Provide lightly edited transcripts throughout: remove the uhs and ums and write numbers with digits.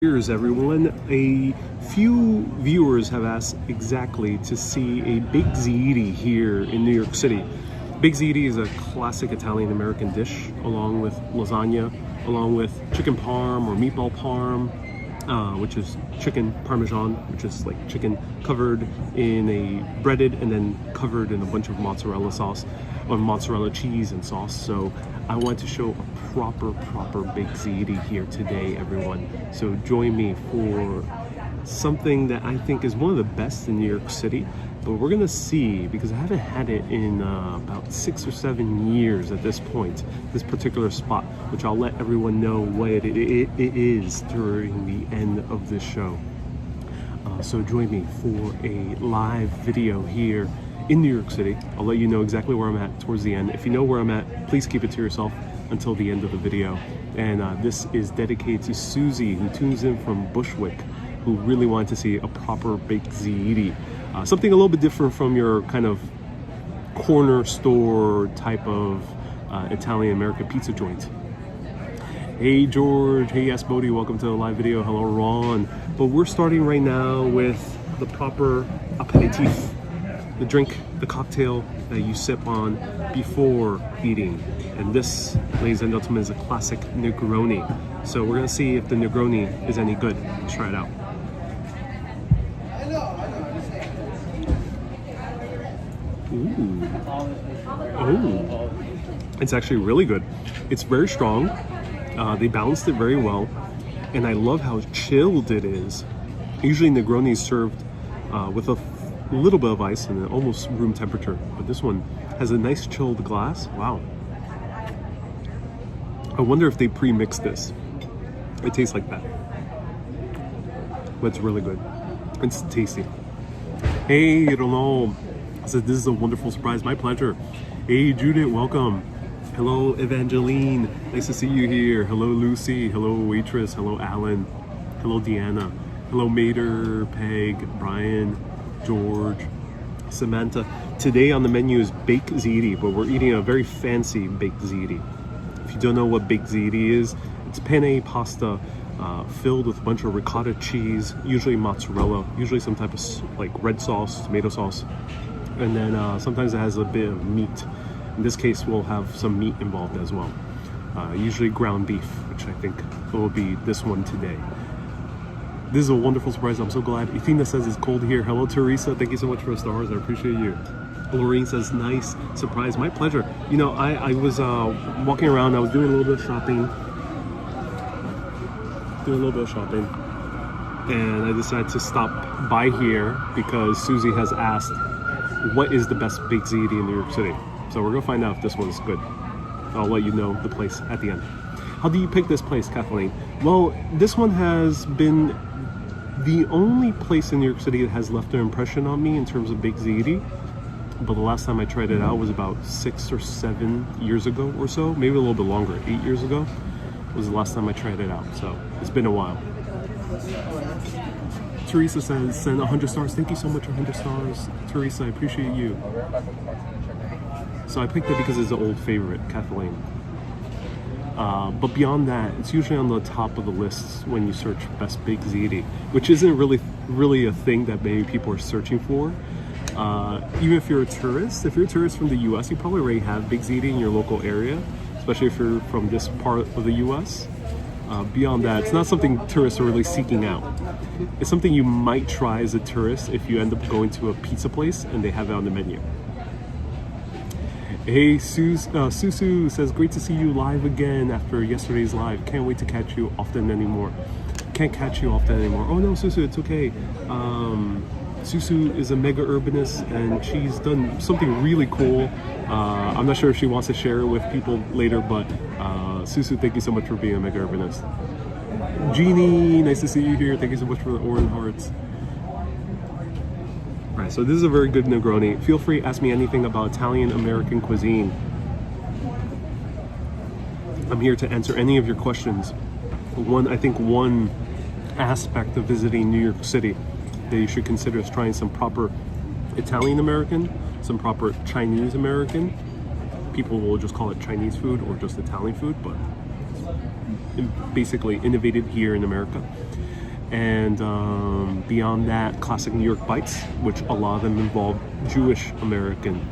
Here's everyone. A few viewers have asked exactly to see a Baked Ziti here in New York City. Baked Ziti is a classic Italian American dish along with lasagna, along with chicken parm or meatball parm, which is chicken parmesan, which is like chicken covered in a breaded and then covered in a bunch of mozzarella sauce or mozzarella cheese and sauce. So I want to show a proper Baked Ziti here today, everyone. So join me for something that I think is one of the best in New York City, but we're gonna see, because I haven't had it in about 6 or 7 years at this point, this particular spot, which I'll let everyone know what it is during the end of this show. So join me for a live video here in New York City. I'll let you know exactly where I'm at towards the end. If you know where I'm at, please keep it to yourself until the end of the video. And this is dedicated to Susie, who tunes in from Bushwick, who really wanted to see a proper Baked Ziti. Something a little bit different from your kind of corner store type of Italian-American pizza joint. Hey George, hey yes Bodhi, welcome to the live video. Hello Ron. But we're starting right now with the proper aperitif, the drink, the cocktail that you sip on before eating. And this, ladies and gentlemen, is a classic Negroni. So we're gonna see if the Negroni is any good. Let's try it out. Ooh. Oh, it's actually really good. It's very strong. They balanced it very well. And I love how chilled it is. Usually Negroni is served with a little bit of ice and almost room temperature, but this one has a nice chilled glass. Wow. I wonder if they pre-mixed this. It tastes like that, but it's really good. It's tasty. Hey Ronald says this is a wonderful surprise. My pleasure. Hey Judith, welcome. Hello Evangeline, nice to see you here. Hello Lucy, hello waitress, hello Alan, hello Deanna, hello Mater, Peg, Brian, George, Samantha. Today on the menu is Baked Ziti, but we're eating a very fancy Baked Ziti. If you don't know what Baked Ziti is, it's penne pasta filled with a bunch of ricotta cheese, usually mozzarella, usually some type of like red sauce, tomato sauce, and then sometimes it has a bit of meat. In this case, we'll have some meat involved as well. Usually ground beef, which I think will be this one today. This is a wonderful surprise. I'm so glad. Athena says it's cold here. Hello, Teresa. Thank you so much for the stars. I appreciate you. Lorraine says, nice surprise. My pleasure. You know, I was walking around. I was doing a little bit of shopping. And I decided to stop by here because Susie has asked, what is the best Baked Ziti in New York City? So we're going to find out if this one's good. I'll let you know the place at the end. How do you pick this place, Kathleen? Well, this one has been the only place in New York City that has left an impression on me in terms of Baked Ziti. But the last time I tried it out was about 6 or 7 years ago or so, maybe a little bit longer, 8 years ago was the last time I tried it out. So it's been a while. Teresa says, send 100 stars. Thank you so much for 100 stars. Teresa, I appreciate you. So I picked it because it's an old favorite, Kathleen. But beyond that, it's usually on the top of the lists when you search best Baked Ziti, which isn't really a thing that many people are searching for. Even if you're a tourist from the US, you probably already have Baked Ziti in your local area, especially if you're from this part of the US. Beyond that, it's not something tourists are really seeking out. It's something you might try as a tourist if you end up going to a pizza place and they have it on the menu. Hey, Susu says, great to see you live again after yesterday's live. Can't wait to catch you often anymore. Can't catch you often anymore. Oh no, Susu, it's okay. Susu is a mega urbanist and she's done something really cool. I'm not sure if she wants to share it with people later, but Susu, thank you so much for being a mega urbanist. Jeannie, nice to see you here. Thank you so much for the orange hearts. Right, so this is a very good Negroni. Feel free to ask me anything about Italian American cuisine. I'm here to answer any of your questions. I think one aspect of visiting New York City that you should consider is trying some proper Italian American, some proper Chinese American. People will just call it Chinese food or just Italian food, but basically innovated here in America. And beyond that, classic New York bites, which a lot of them involve Jewish American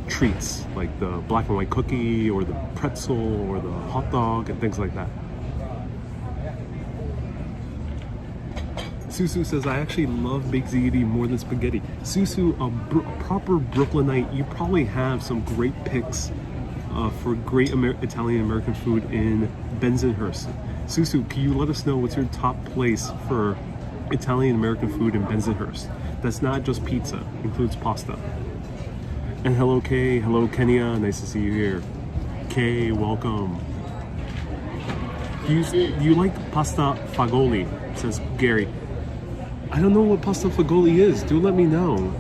treats, like the black and white cookie or the pretzel or the hot dog and things like that. Susu says, I actually love Baked Ziti more than spaghetti. Susu, a proper Brooklynite, you probably have some great picks for great Italian-American food in Bensonhurst. Susu, can you let us know what's your top place for Italian-American food in Bensonhurst? That's not just pizza, includes pasta. And hello Kay, hello Kenya, nice to see you here. Kay, welcome. Do you like pasta fagoli, says Gary. I don't know what pasta fagoli is, do let me know.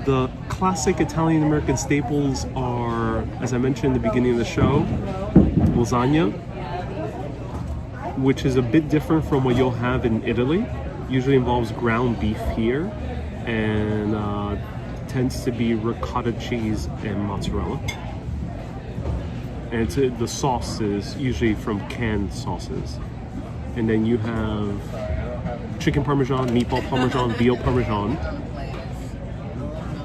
The classic Italian-American staples are, as I mentioned in the beginning of the show, lasagna, which is a bit different from what you'll have in Italy. Usually involves ground beef here, and tends to be ricotta cheese and mozzarella. And the sauce is usually from canned sauces. And then you have chicken parmesan, meatball parmesan, veal parmesan,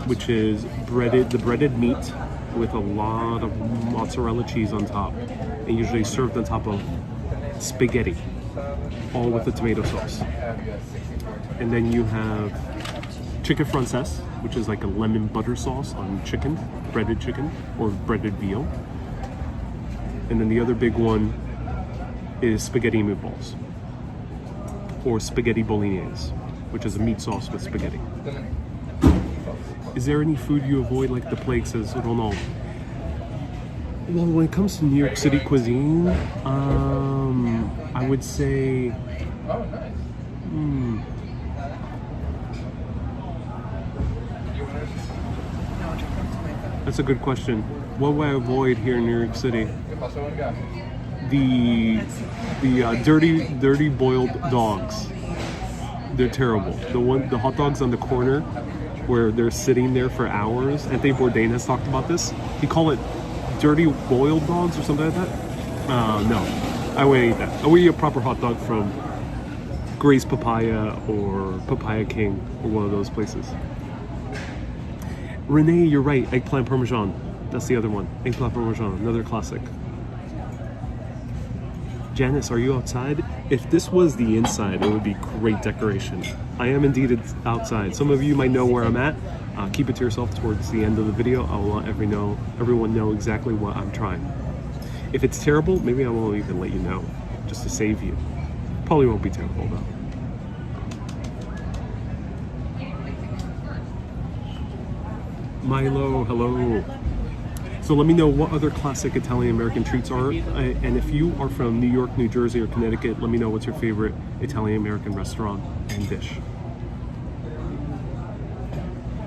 which is the breaded meat with a lot of mozzarella cheese on top, and usually served on top of spaghetti, all with the tomato sauce. And then you have chicken francaise, which is like a lemon butter sauce on chicken, breaded chicken, or breaded veal. And then the other big one is spaghetti meatballs, or spaghetti bolognese, which is a meat sauce with spaghetti. Is there any food you avoid like the plague, says Ronald? Well, when it comes to New York City cuisine, I would say that's a good question. What would I avoid here in New York City? The dirty boiled dogs. They're terrible. The hot dogs on the corner where they're sitting there for hours. Anthony Bourdain has talked about this. He called it dirty boiled dogs or something like that. No, I wouldn't eat that. I would eat a proper hot dog from Gray's Papaya or Papaya King or one of those places. Renee, you're right. Eggplant Parmesan. That's the other one. Eggplant Parmesan, another classic. Janice, are you outside? If this was the inside, it would be great decoration. I am indeed outside. Some of you might know where I'm at. Keep it to yourself towards the end of the video. I will let everyone know exactly what I'm trying. If it's terrible, maybe I won't even let you know, just to save you. Probably won't be terrible though. Milo, hello. So let me know what other classic Italian-American treats are. And if you are from New York, New Jersey, or Connecticut, let me know what's your favorite Italian-American restaurant and dish.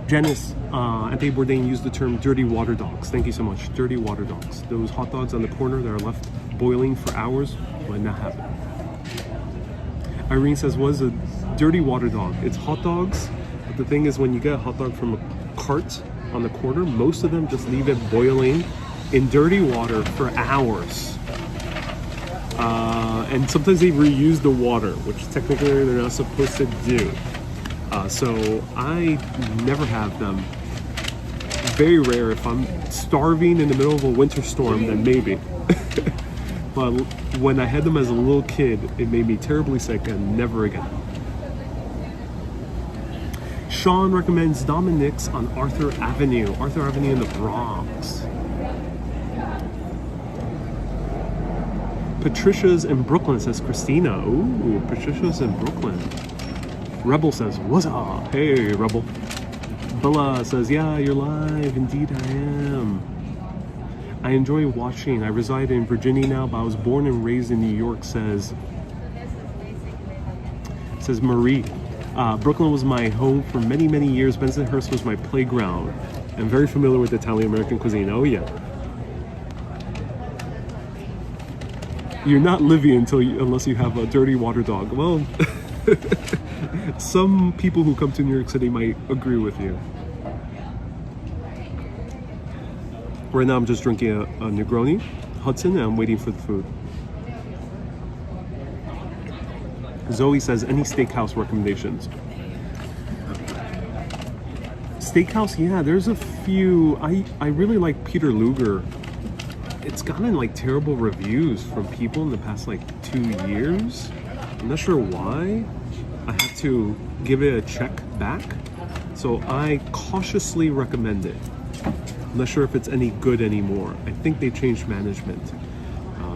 Janice, Anthony Bourdain used the term dirty water dogs. Thank you so much. Dirty water dogs. Those hot dogs on the corner that are left boiling for hours would not happen. Irene says, what is a dirty water dog? It's hot dogs, but the thing is when you get a hot dog from a cart on the corner, most of them just leave it boiling in dirty water for hours. And sometimes they reuse the water, which technically they're not supposed to do. So I never have them. Very rare. If I'm starving in the middle of a winter storm, then maybe. But when I had them as a little kid, it made me terribly sick, and never again. Sean recommends Dominic's on Arthur Avenue in the Bronx. Patricia's in Brooklyn, says Christina. Ooh, Patricia's in Brooklyn. Rebel says, what's up? Hey, Rebel. Bella says, yeah, you're live. Indeed, I am. I enjoy watching. I reside in Virginia now, but I was born and raised in New York, says Marie. Brooklyn was my home for many, many years. Bensonhurst was my playground. I'm very familiar with Italian-American cuisine. Oh, yeah. You're not living unless you have a dirty water dog. Well, some people who come to New York City might agree with you. Right now I'm just drinking a Negroni Hudson, and I'm waiting for the food. Zoe says, any steakhouse recommendations? Steakhouse, yeah, there's a few. I really like Peter Luger. It's gotten like terrible reviews from people in the past like 2 years. I'm not sure why. I have to give it a check back. So I cautiously recommend it. I'm not sure if it's any good anymore. I think they changed management.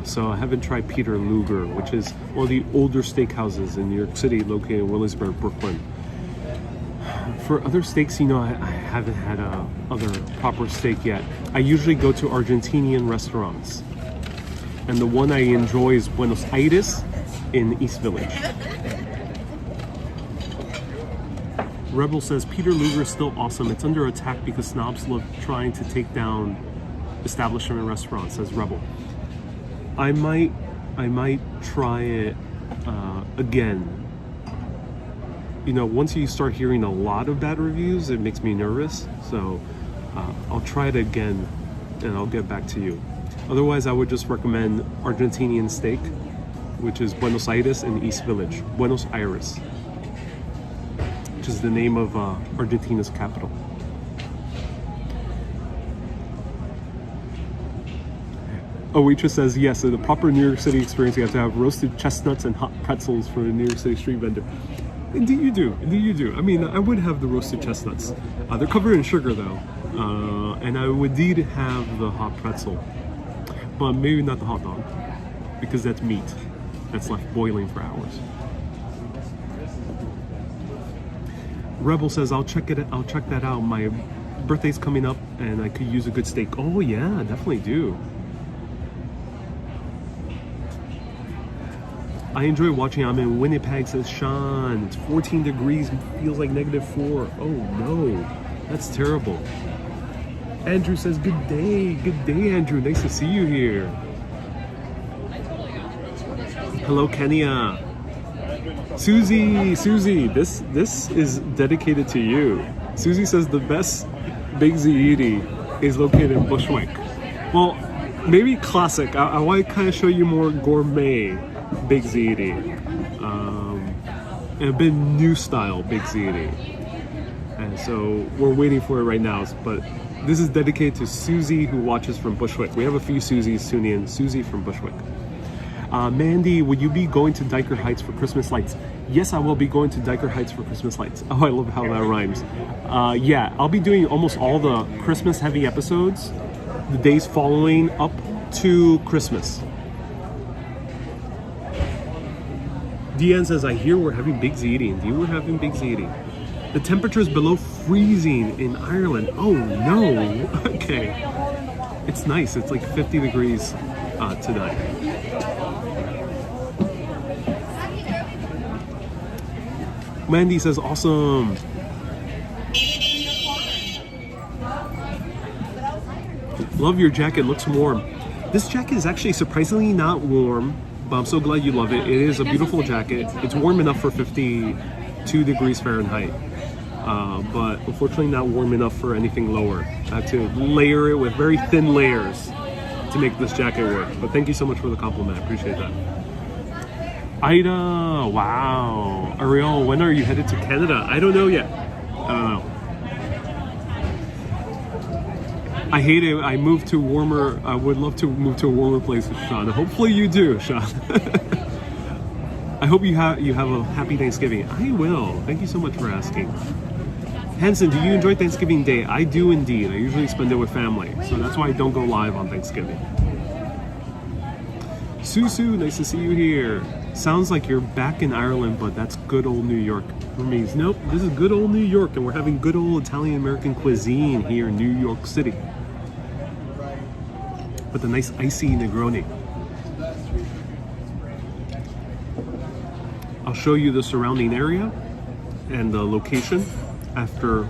So I haven't tried Peter Luger, which is one of the older steakhouses in New York City, located in Williamsburg, Brooklyn. For other steaks, you know, I haven't had other proper steak yet. I usually go to Argentinian restaurants. And the one I enjoy is Buenos Aires in East Village. Rebel says, Peter Luger is still awesome. It's under attack because snobs love trying to take down establishment restaurants, says Rebel. I might try it again. You know, once you start hearing a lot of bad reviews, it makes me nervous. So I'll try it again and I'll get back to you. Otherwise, I would just recommend Argentinian steak, which is Buenos Aires in East Village. Buenos Aires, which is the name of Argentina's capital. Oetra says, yes, in the proper New York City experience, you have to have roasted chestnuts and hot pretzels for a New York City street vendor. Indeed you do, indeed you do. I mean, I would have the roasted chestnuts. They're covered in sugar though. And I would indeed have the hot pretzel. But maybe not the hot dog, because that's meat that's left boiling for hours. Rebel says, I'll check that out. My birthday's coming up and I could use a good steak. Oh yeah, definitely do. I enjoy watching. I'm in Winnipeg, says Sean. It's 14 degrees, feels like -4. Oh no, that's terrible. Andrew says, good day, Andrew. Nice to see you here. Hello, Kenya. Susie, this is dedicated to you. Susie says the best Baked Ziti is located in Bushwick. Well, maybe classic. I want to kind of show you more gourmet Baked Ziti, and a bit new style Baked Ziti. And so we're waiting for it right now, but this is dedicated to Susie, who watches from Bushwick. We have a few Susies tuning in. Susie from Bushwick. Mandy, will you be going to Diker Heights for Christmas lights? Yes, I will be going to Diker Heights for Christmas lights. Oh, I love how that rhymes. Yeah, I'll be doing almost all the Christmas heavy episodes the days following up to Christmas. Deanne says, I hear we're having Baked Ziti. Indeed, we're having Baked Ziti. The temperature is below freezing in Ireland. Oh no. Okay. It's nice. It's like 50 degrees tonight. Mandy says, awesome. Love your jacket. Looks warm. This jacket is actually surprisingly not warm, but I'm so glad you love it. It is a beautiful jacket. It's warm enough for 52 degrees Fahrenheit. But unfortunately not warm enough for anything lower. I have to layer it with very thin layers to make this jacket work. But thank you so much for the compliment. I appreciate that. Ida, wow. Ariel, when are you headed to Canada? I don't know yet. I don't know. I hate it. I moved to warmer. I would love to move to a warmer place, Sean. Hopefully you do, Sean. I hope you have a happy Thanksgiving. I will. Thank you so much for asking. Hanson, do you enjoy Thanksgiving Day? I do indeed. I usually spend it with family, so that's why I don't go live on Thanksgiving. Susu, nice to see you here. Sounds like you're back in Ireland, but that's good old New York for me. Nope, this is good old New York, and we're having good old Italian-American cuisine here in New York City. With a nice icy Negroni. I'll show you the surrounding area and the location after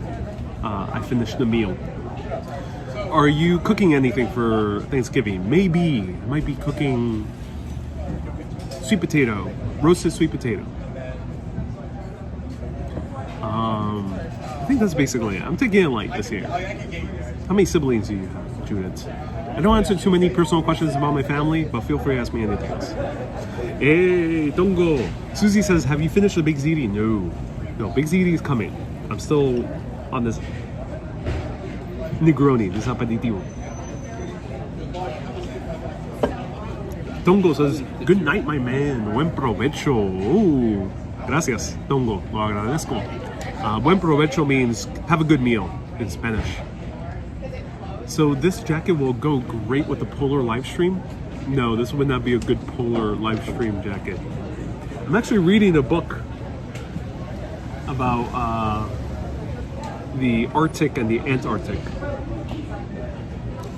I finish the meal. Are you cooking anything for Thanksgiving? Maybe. I might be cooking sweet potato, roasted sweet potato. I think that's basically it. I'm taking it light this year. How many siblings do you have? student. I don't answer too many personal questions about my family, but feel free to ask me anything else. Hey, Tongo! Susie says, have you finished the Baked Ziti? No. No, Baked Ziti is coming. I'm still on this Negroni, this aperitivo. Tongo says, good night, my man. Buen provecho. Oh, gracias, Tongo. Lo agradezco. Buen provecho means have a good meal in Spanish. So this jacket will go great with the polar live stream. No, this would not be a good polar live stream jacket. I'm actually reading a book about the Arctic and the Antarctic.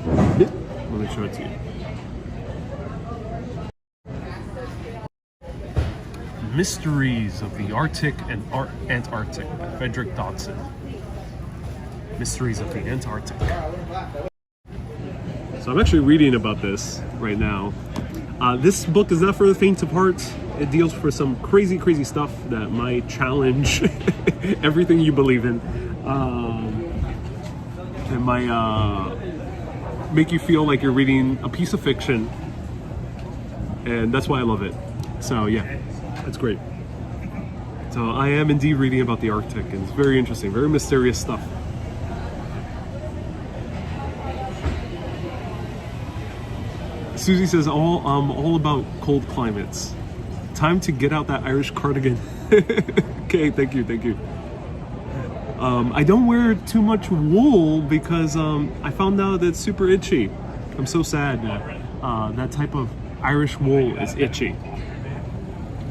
Let me show it to you. Mysteries of the Arctic and Antarctic by Frederick Dodson. Mysteries of the Antarctic. So I'm actually reading about this right now. This book is not for the faint of heart. It deals for some crazy, crazy stuff that might challenge everything you believe in. It might make you feel like you're reading a piece of fiction. And that's why I love it. So yeah. That's great. So I am indeed reading about the Arctic, and it's very interesting, very mysterious stuff. Susie says, all about cold climates. Time to get out that Irish cardigan. Okay, thank you, thank you. I don't wear too much wool because I found out that it's super itchy. I'm so sad that that type of Irish wool is itchy.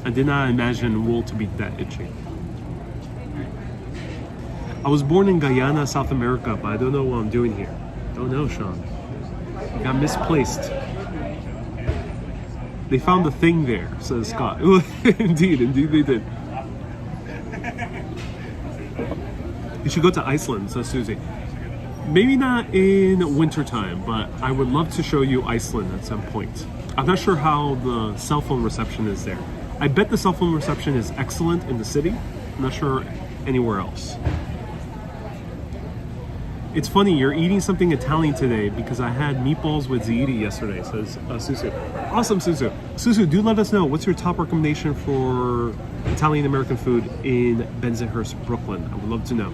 I did not imagine wool to be that itchy. I was born in Guyana, South America, but I don't know what I'm doing here. Don't know, Sean. I got misplaced. They found a thing there, says Scott. Indeed they did. You should go to Iceland, says Susie. Maybe not in wintertime, but I would love to show you Iceland at some point. I'm not sure how the cell phone reception is there. I bet the cell phone reception is excellent in the city. I'm not sure anywhere else. It's funny, you're eating something Italian today because I had meatballs with ziti yesterday, says Susu. Awesome, Susu. Susu, do let us know, what's your top recommendation for Italian-American food in Bensonhurst, Brooklyn? I would love to know.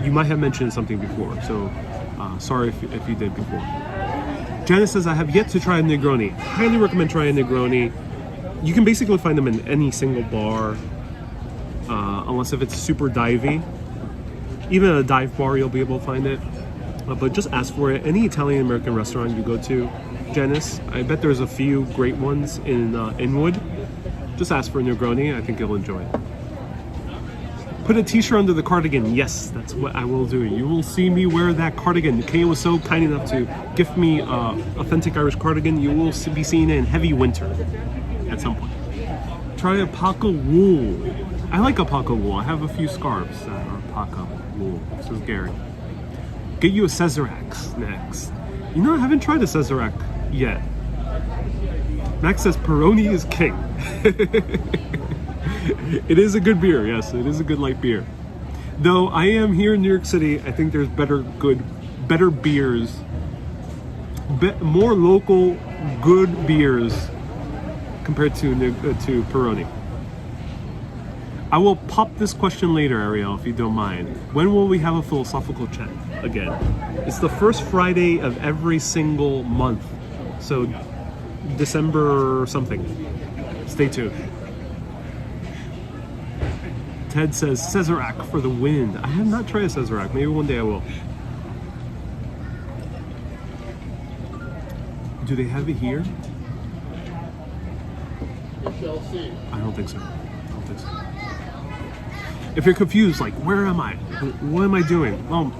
You might have mentioned something before, so sorry if you did before. Janice says, I have yet to try a Negroni. Highly recommend trying a Negroni. You can basically find them in any single bar, unless if it's super divey. Even at a dive bar, you'll be able to find it. But just ask for it. Any Italian-American restaurant you go to, Janice, I bet there's a few great ones in Inwood. Just ask for Negroni. I think you'll enjoy it. Put a t-shirt under the cardigan. Yes, that's what I will do. You will see me wear that cardigan. Kay was so kind enough to gift me authentic Irish cardigan. You will be seeing it in heavy winter at some point. Try alpaca wool. I like alpaca wool. I have a few scarves that are alpaca wool. This is Gary. Get you a Sazerac next. You know, I haven't tried a Sazerac yet. Max says Peroni is king. It is a good beer, yes. It is a good light beer. Though I am here in New York City, I think there's better beers, more local good beers compared to Peroni. I will pop this question later, Ariel, if you don't mind. When will we have a philosophical chat again? It's the first Friday of every single month. So December something. Stay tuned. Ted says, Sazerac for the win. I have not tried a Sazerac. Maybe one day I will. Do they have it here? I don't think so. If you're confused, like, where am I? What am I doing? Well,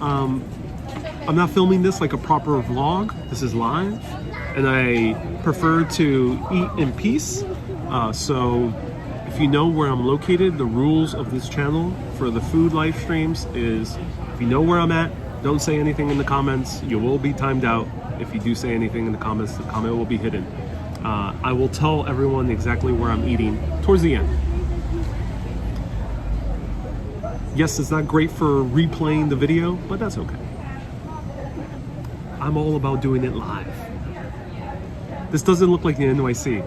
I'm not filming this like a proper vlog. This is live, and I prefer to eat in peace. So if you know where I'm located, the rules of this channel for the food live streams is, if you know where I'm at, don't say anything in the comments. You will be timed out. If you do say anything in the comments, the comment will be hidden. I will tell everyone exactly where I'm eating towards the end. Yes, it's not great for replaying the video, but that's okay. I'm all about doing it live. This doesn't look like the NYC.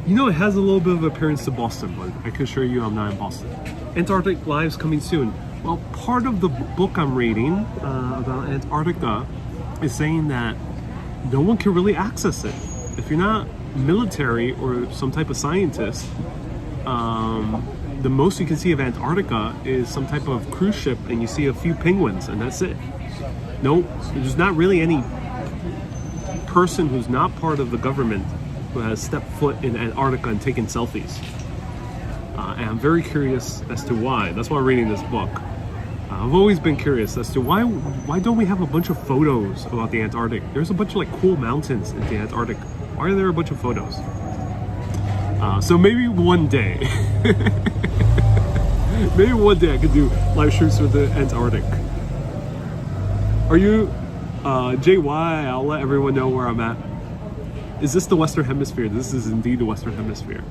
You know, it has a little bit of appearance to Boston, but I can assure you I'm not in Boston. Antarctic Live's coming soon. Well, part of the book I'm reading about Antarctica is saying that no one can really access it. If you're not military or some type of scientist, the most you can see of Antarctica is some type of cruise ship and you see a few penguins and that's it. No, there's not really any person who's not part of the government who has stepped foot in Antarctica and taken selfies. And I'm very curious as to why. That's why I'm reading this book. I've always been curious as to why don't we have a bunch of photos about the Antarctic? There's a bunch of like cool mountains in the Antarctic. Why are there a bunch of photos? So maybe one day, maybe one day I could do live shoots for the Antarctic. Are you JY? I'll let everyone know where I'm at. Is this the Western Hemisphere? This is indeed the Western Hemisphere.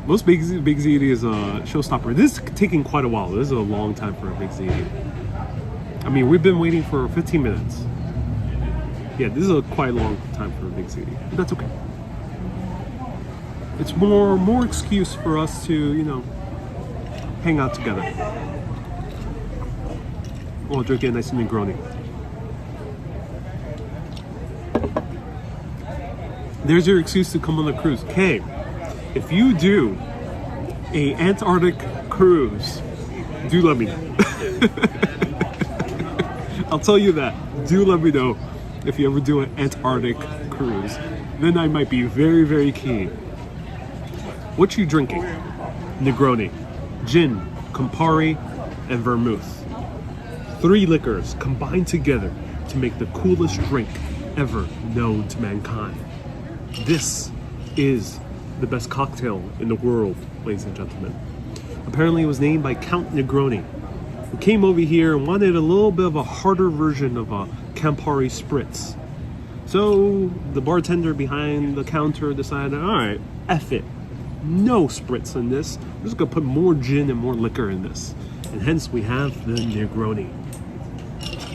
Most Baked Ziti is a showstopper. This is taking quite a while. This is a long time for a Baked Ziti. I mean, we've been waiting for 15 minutes. Yeah, this is a quite long time for a Baked Ziti, but that's okay. It's more excuse for us to, you know, hang out together while drinking a nice Negroni. There's your excuse to come on the cruise. Okay, if you do a Antarctic cruise, do let me know. I'll tell you that. Do let me know if you ever do an Antarctic cruise. Then I might be very, very keen. What you drinking? Negroni, gin, Campari, and vermouth. 3 liquors combined together to make the coolest drink ever known to mankind. This is the best cocktail in the world, ladies and gentlemen. Apparently it was named by Count Negroni, who came over here and wanted a little bit of a harder version of a Campari spritz. So the bartender behind the counter decided, all right, F it. No spritz in this. We're just gonna put more gin and more liquor in this. And hence we have the Negroni.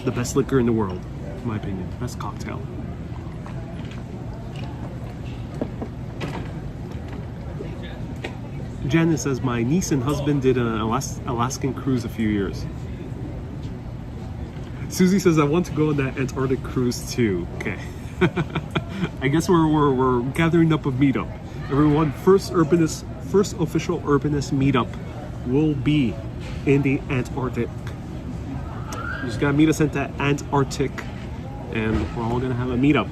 The best liquor in the world, in my opinion. Best cocktail. Janice says, my niece and husband did an Alaskan cruise a few years. Susie says, I want to go on that Antarctic cruise too. Okay. I guess we're gathering up a meetup. Everyone, first official urbanist meetup will be in the Antarctic. You just gotta meet us at the Antarctic, and we're all gonna have a meetup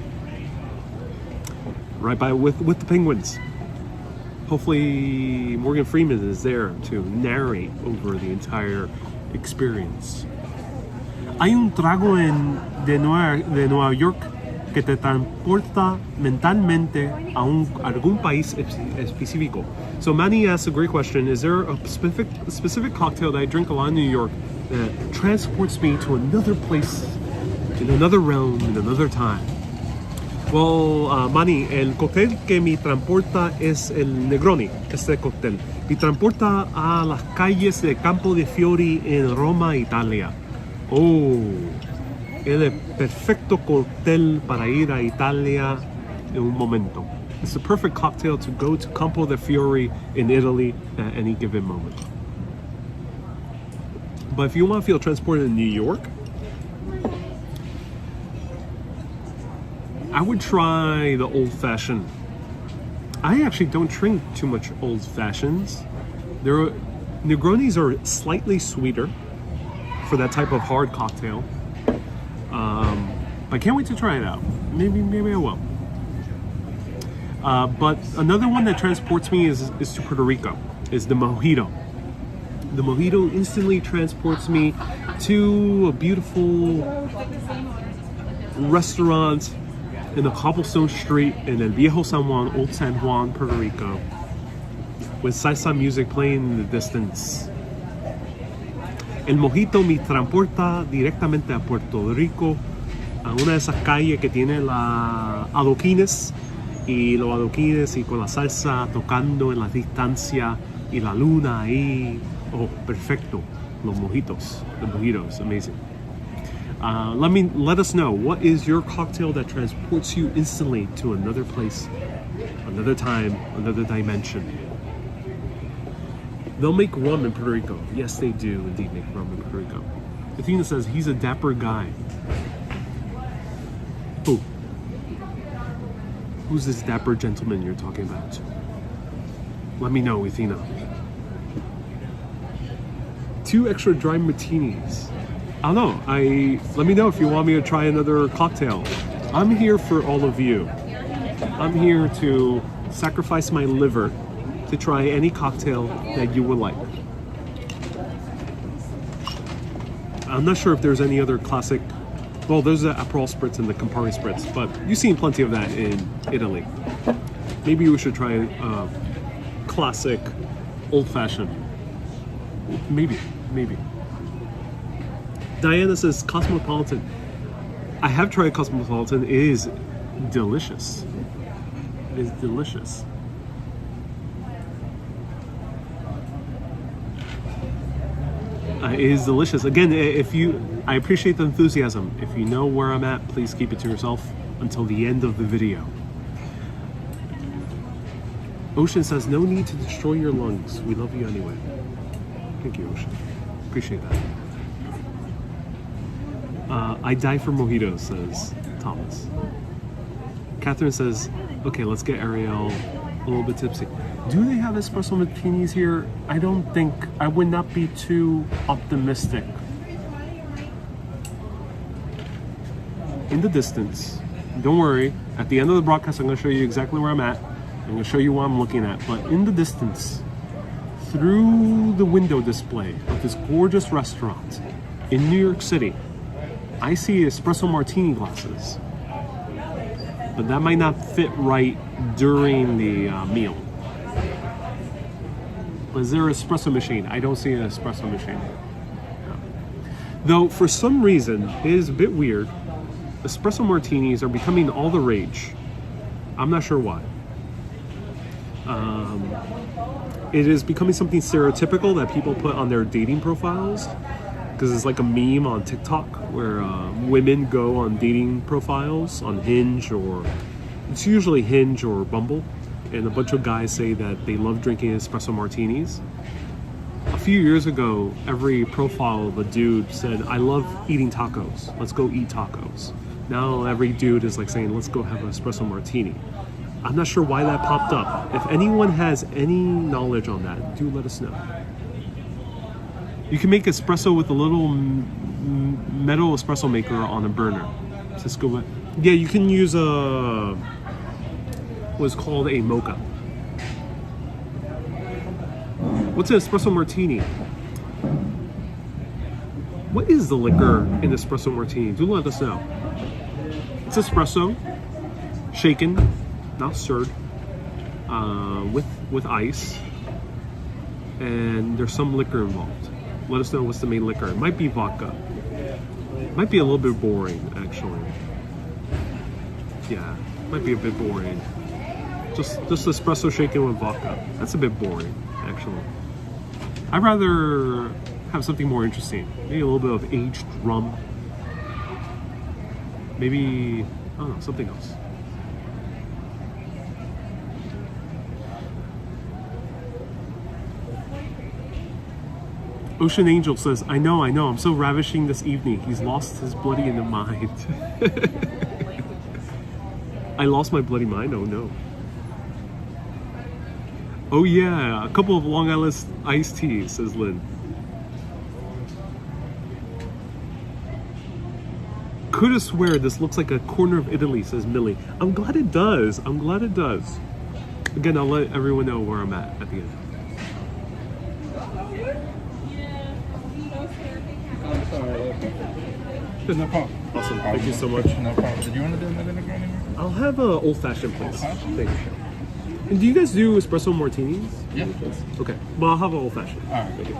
right by with the penguins. Hopefully Morgan Freeman is there to narrate over the entire experience. Hay un trago de Nueva York que te transporta mentalmente a algún país específico. So Manny asks a great question. Is there a specific cocktail that I drink a lot in New York that transports me to another place, in another realm, in another time? Well, Manny, el cóctel que me transporta es el Negroni, este cóctel. Me transporta a las calles de Campo de Fiori en Roma, Italia. Oh, el perfecto cóctel para ir a Italia en un momento. It's the perfect cocktail to go to Campo de Fiori in Italy at any given moment. But if you want to feel transported in New York, I would try the old fashioned. I actually don't drink too much old fashions. Negronis are slightly sweeter for that type of hard cocktail. I can't wait to try it out. Maybe I will. But another one that transports me is to Puerto Rico, is the mojito. The mojito instantly transports me to a beautiful restaurant in a cobblestone street in El Viejo San Juan, Old San Juan, Puerto Rico, with salsa music playing in the distance. El mojito me transporta directamente a Puerto Rico, a una de esas calles que tiene los adoquines y con la salsa tocando en la distancia y la luna ahí. Oh, perfecto. Los mojitos. The mojitos, amazing. Let us know, what is your cocktail that transports you instantly to another place, another time, another dimension? They'll make rum in Puerto Rico. Yes, they do indeed make rum in Puerto Rico. Athena says he's a dapper guy. Who? Who's this dapper gentleman you're talking about? Let me know, Athena. 2 extra dry martinis. I don't know. Let me know if you want me to try another cocktail. I'm here for all of you. I'm here to sacrifice my liver to try any cocktail that you would like. I'm not sure if there's any other classic. Well, there's the Aperol Spritz and the Campari Spritz, but you've seen plenty of that in Italy. Maybe we should try a classic old-fashioned. Maybe. Diana says Cosmopolitan. I have tried Cosmopolitan. It is delicious. It is delicious. It is delicious. Again, I appreciate the enthusiasm. If you know where I'm at, please keep it to yourself until the end of the video. Ocean says, no need to destroy your lungs. We love you anyway. Thank you, Ocean. Appreciate that. I die for mojitos, says Thomas. Catherine says, okay, let's get Ariel a little bit tipsy. Do they have espresso martinis here? I don't think, I would not be too optimistic. In the distance, don't worry, at the end of the broadcast I'm going to show you exactly where I'm at. I'm going to show you what I'm looking at, but in the distance, through the window display of this gorgeous restaurant in New York City, I see espresso martini glasses, but that might not fit right during the meal. Is there an espresso machine? I don't see an espresso machine. No. Though, for some reason, it is a bit weird. Espresso martinis are becoming all the rage. I'm not sure why. It is becoming something stereotypical that people put on their dating profiles, because it's like a meme on TikTok where women go on dating profiles on Hinge, or it's usually Hinge or Bumble, and a bunch of guys say that they love drinking espresso martinis. A few years ago, every profile of a dude said, I love eating tacos. Let's go eat tacos. Now every dude is like saying, let's go have an espresso martini. I'm not sure why that popped up. If anyone has any knowledge on that, do let us know. You can make espresso with a little metal espresso maker on a burner. Cisco, yeah, you can use what's called a mocha. What's an espresso martini? What is the liquor in espresso martini? Do let us know. It's espresso, shaken, not stirred, with ice, and there's some liquor involved. Let us know what's the main liquor. It might be vodka. It might be a little bit boring, actually. Yeah, might be a bit boring. Just espresso shaken with vodka. That's a bit boring, actually. I'd rather have something more interesting. Maybe a little bit of aged rum. Maybe, I don't know, something else. Ocean Angel says, I know, I'm so ravishing this evening. He's lost his bloody in the mind. I lost my bloody mind? Oh no. Oh yeah, a couple of Long Island iced teas, says Lynn. Could have swear this looks like a corner of Italy, says Millie. I'm glad it does. I'm glad it does. Again, I'll let everyone know where I'm at the end. No problem. Awesome. Thank you so much. No problem. Did you want to do another Negroni? I'll have an old-fashioned, please. Thank you. And do you guys do espresso martinis? Yeah. Okay. Well, I'll have an old-fashioned. All right. Thank you.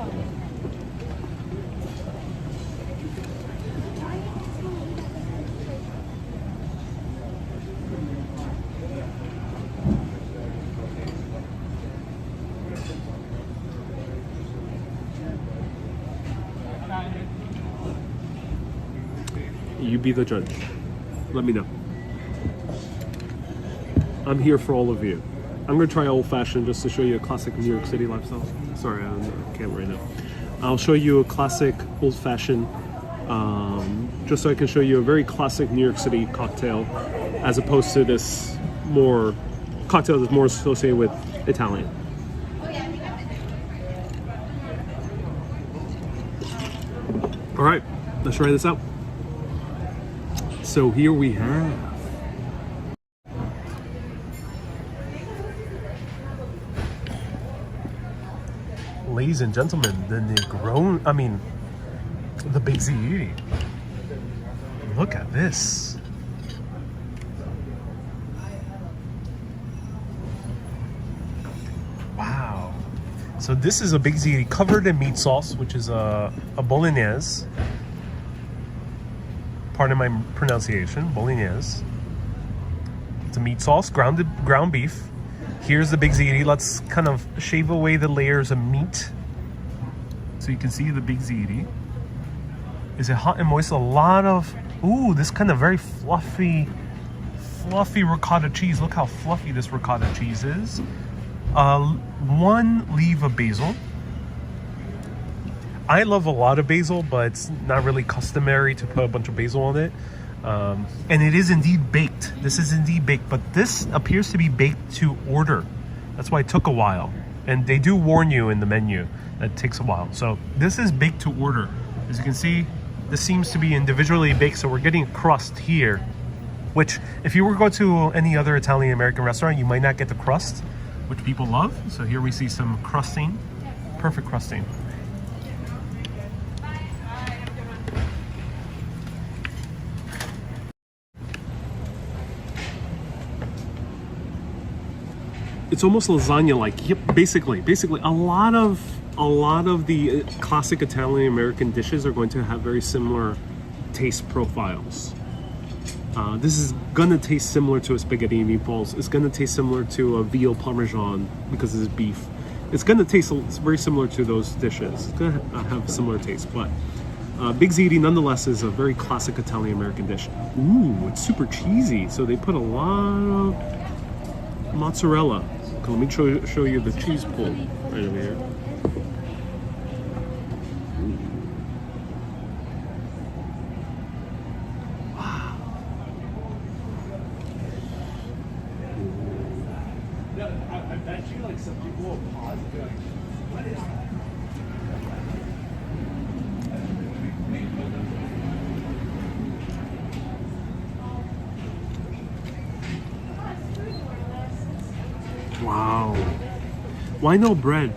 You be the judge. Let me know. I'm here for all of you. I'm gonna try old fashioned just to show you a classic New York City lifestyle. Sorry, I can't right now. I'll show you a classic old fashioned, just so I can show you a very classic New York City cocktail, as opposed to this more cocktail that's more associated with Italian. All right, let's try this out. So here we have ladies and gentlemen, the Negroni, the Baked Ziti. Look at this. Wow. So this is a Baked Ziti covered in meat sauce, which is a bolognese. Pardon my pronunciation, bolognese. It's a meat sauce, ground beef. Here's the Baked Ziti. Let's kind of shave away the layers of meat, so you can see the Baked Ziti. Is it hot and moist? A lot of, ooh, this kind of very fluffy ricotta cheese. Look how fluffy this ricotta cheese is. 1 leaf of basil. I love a lot of basil, but it's not really customary to put a bunch of basil on it. And it is indeed baked. This is indeed baked, but this appears to be baked to order. That's why it took a while. And they do warn you in the menu that it takes a while. So this is baked to order. As you can see, this seems to be individually baked, so we're getting a crust here, which if you were to go to any other Italian American restaurant, you might not get the crust, which people love. So here we see some crusting, perfect crusting. It's almost lasagna-like. Yep, basically, a lot of the classic Italian American dishes are going to have very similar taste profiles. This is gonna taste similar to a spaghetti and meatballs. It's gonna taste similar to a veal parmesan because it's beef. It's gonna taste very similar to those dishes. It's gonna have a similar taste, but Baked Ziti nonetheless is a very classic Italian American dish. Ooh, it's super cheesy. So they put a lot of mozzarella. Okay, let me show you the cheese pull right over here. Wow. Why no bread?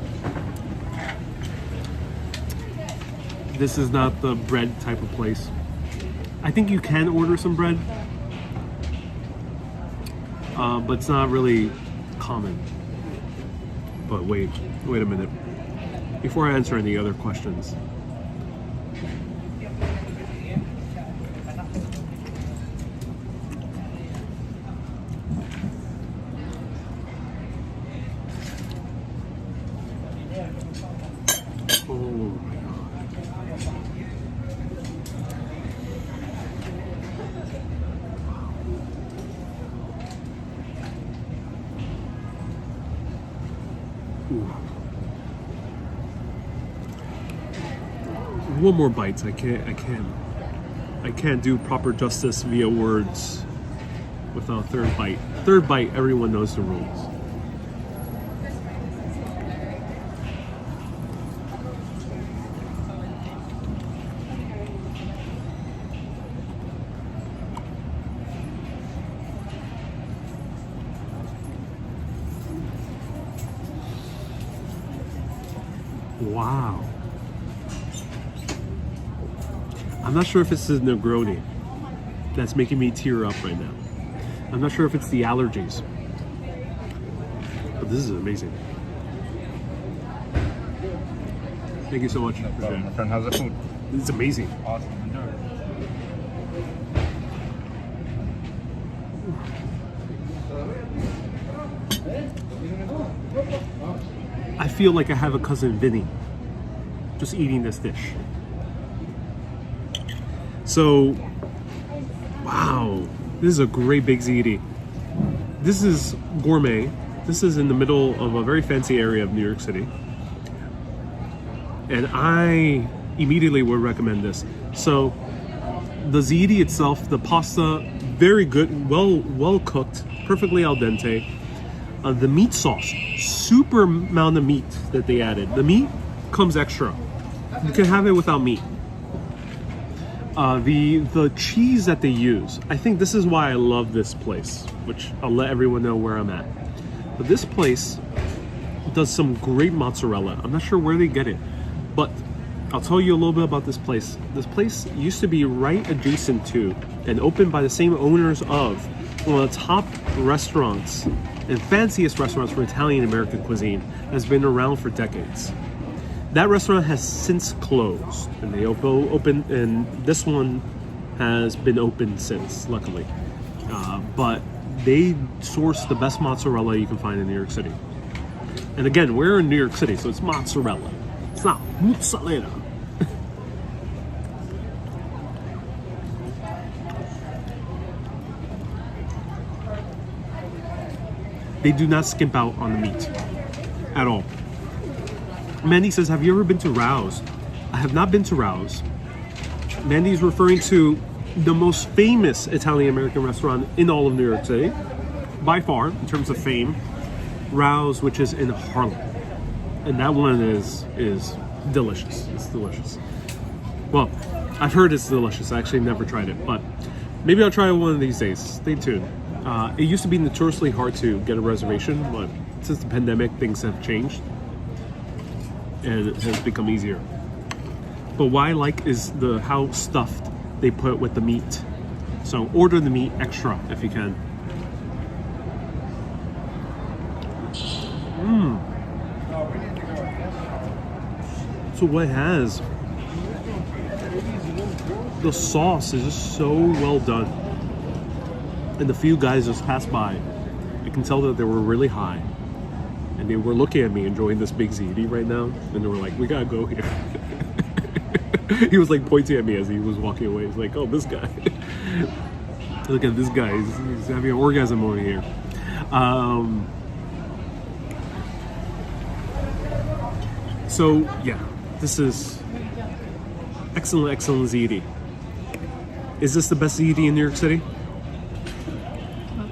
This is not the bread type of place. I think you can order some bread, but it's not really common. But wait a minute. Before I answer any other questions, one more bite. I can't do proper justice via words without a third bite. Third bite, everyone knows the rules. Wow. I'm not sure if it's the Negroni that's making me tear up right now. I'm not sure if it's the allergies. But this is amazing. Thank you so much. No problem, my friend. How's the food? It's amazing. Awesome. Enjoy. I feel like I have a cousin Vinny just eating this dish. So Wow, this is a great Baked Ziti. This is gourmet. This is in the middle of a very fancy area of New York City. And I immediately would recommend this. So the ziti itself, the pasta, very good, well cooked, perfectly al dente. The meat sauce, super amount of meat that they added. The meat comes extra. You can have it without meat. The cheese that they use, I think this is why I love this place, which I'll let everyone know where I'm at. But this place does some great mozzarella. I'm not sure where they get it, but I'll tell you a little bit about this place. This place used to be right adjacent to and opened by the same owners of one of the top restaurants and fanciest restaurants for Italian American cuisine that has been around for decades. That restaurant has since closed, and they opened, and this one has been open since, luckily. But they source the best mozzarella you can find in New York City. And again, we're in New York City, so it's mozzarella. It's not mozzarella. They do not skimp out on the meat at all. Mandy says, have you ever been to Rao's? I have not been to Rao's. Mandy is referring to the most famous Italian-American restaurant in all of New York City, by far, in terms of fame. Rao's, which is in Harlem. And that one is delicious. It's delicious. Well, I've heard it's delicious. I actually never tried it, but maybe I'll try it one of these days. Stay tuned. It used to be notoriously hard to get a reservation, but since the pandemic, things have changed. And it has become easier. But what I like is how stuffed they put with the meat. So order the meat extra if you can. So what it has, the sauce is just so well done. And the few guys just passed by, I can tell that they were really high. And they were looking at me enjoying this Baked Ziti right now. And they were like, we gotta go here. He was like pointing at me as he was walking away. He's like, oh, this guy. Look at this guy. He's having an orgasm over here. So, yeah. This is excellent, excellent ziti. Is this the best ziti in New York City?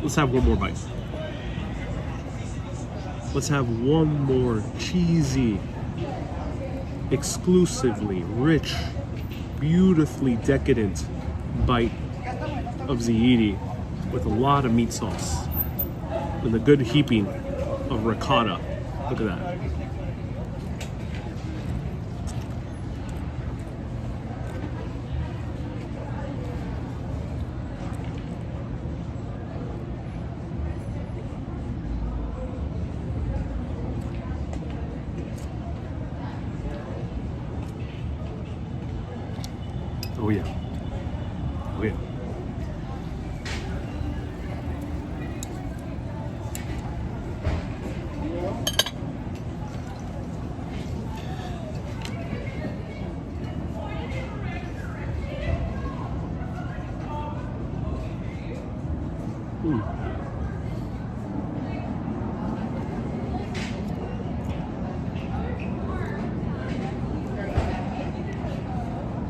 Let's have one more bite. Let's have one more cheesy, exclusively rich, beautifully decadent bite of ziti with a lot of meat sauce and a good heaping of ricotta. Look at that. Oh yeah. Oh yeah.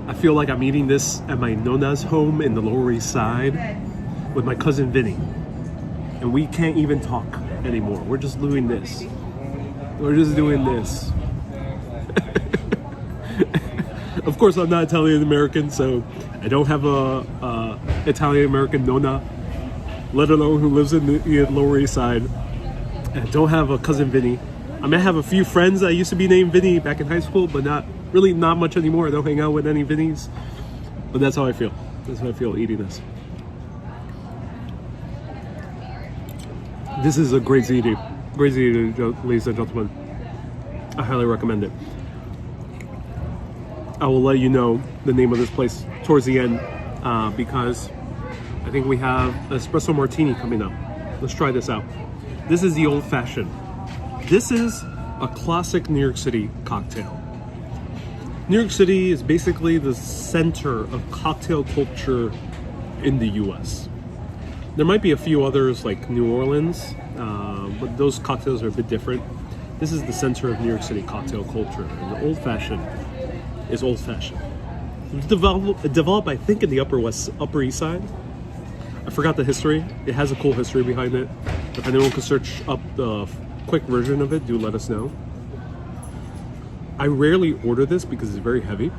I feel like I'm eating this at my Nona's home in the Lower East Side with my cousin Vinny. And we can't even talk anymore. We're just doing this. We're just doing this. Of course, I'm not Italian American, so I don't have a Italian American Nona, let alone who lives in the Lower East Side. I don't have a cousin Vinny. I may have a few friends that used to be named Vinny back in high school, but not much anymore. I don't hang out with any Vinnies. But that's how I feel. That's how I feel eating this. This is a great ziti. Great ziti, ladies and gentlemen. I highly recommend it. I will let you know the name of this place towards the end because I think we have Espresso Martini coming up. Let's try this out. This is the old fashioned. This is a classic New York City cocktail. New York City is basically the center of cocktail culture in the U.S. There might be a few others like New Orleans, but those cocktails are a bit different. This is the center of New York City cocktail culture, and the old-fashioned is old-fashioned. It was developed, I think, in the Upper East Side. I forgot the history. It has a cool history behind it. If anyone could search up the quick version of it, do let us know. I rarely order this because it's very heavy.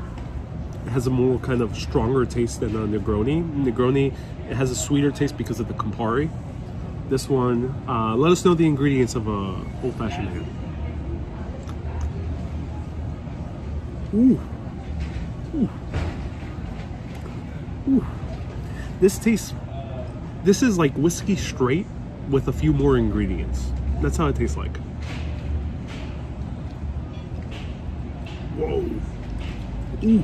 It has a more kind of stronger taste than a Negroni. Negroni, it has a sweeter taste because of the Campari. This one, let us know the ingredients of a old-fashioned again. Ooh. Ooh. Ooh. This is like whiskey straight with a few more ingredients. That's how it tastes like. Whoa. Ooh.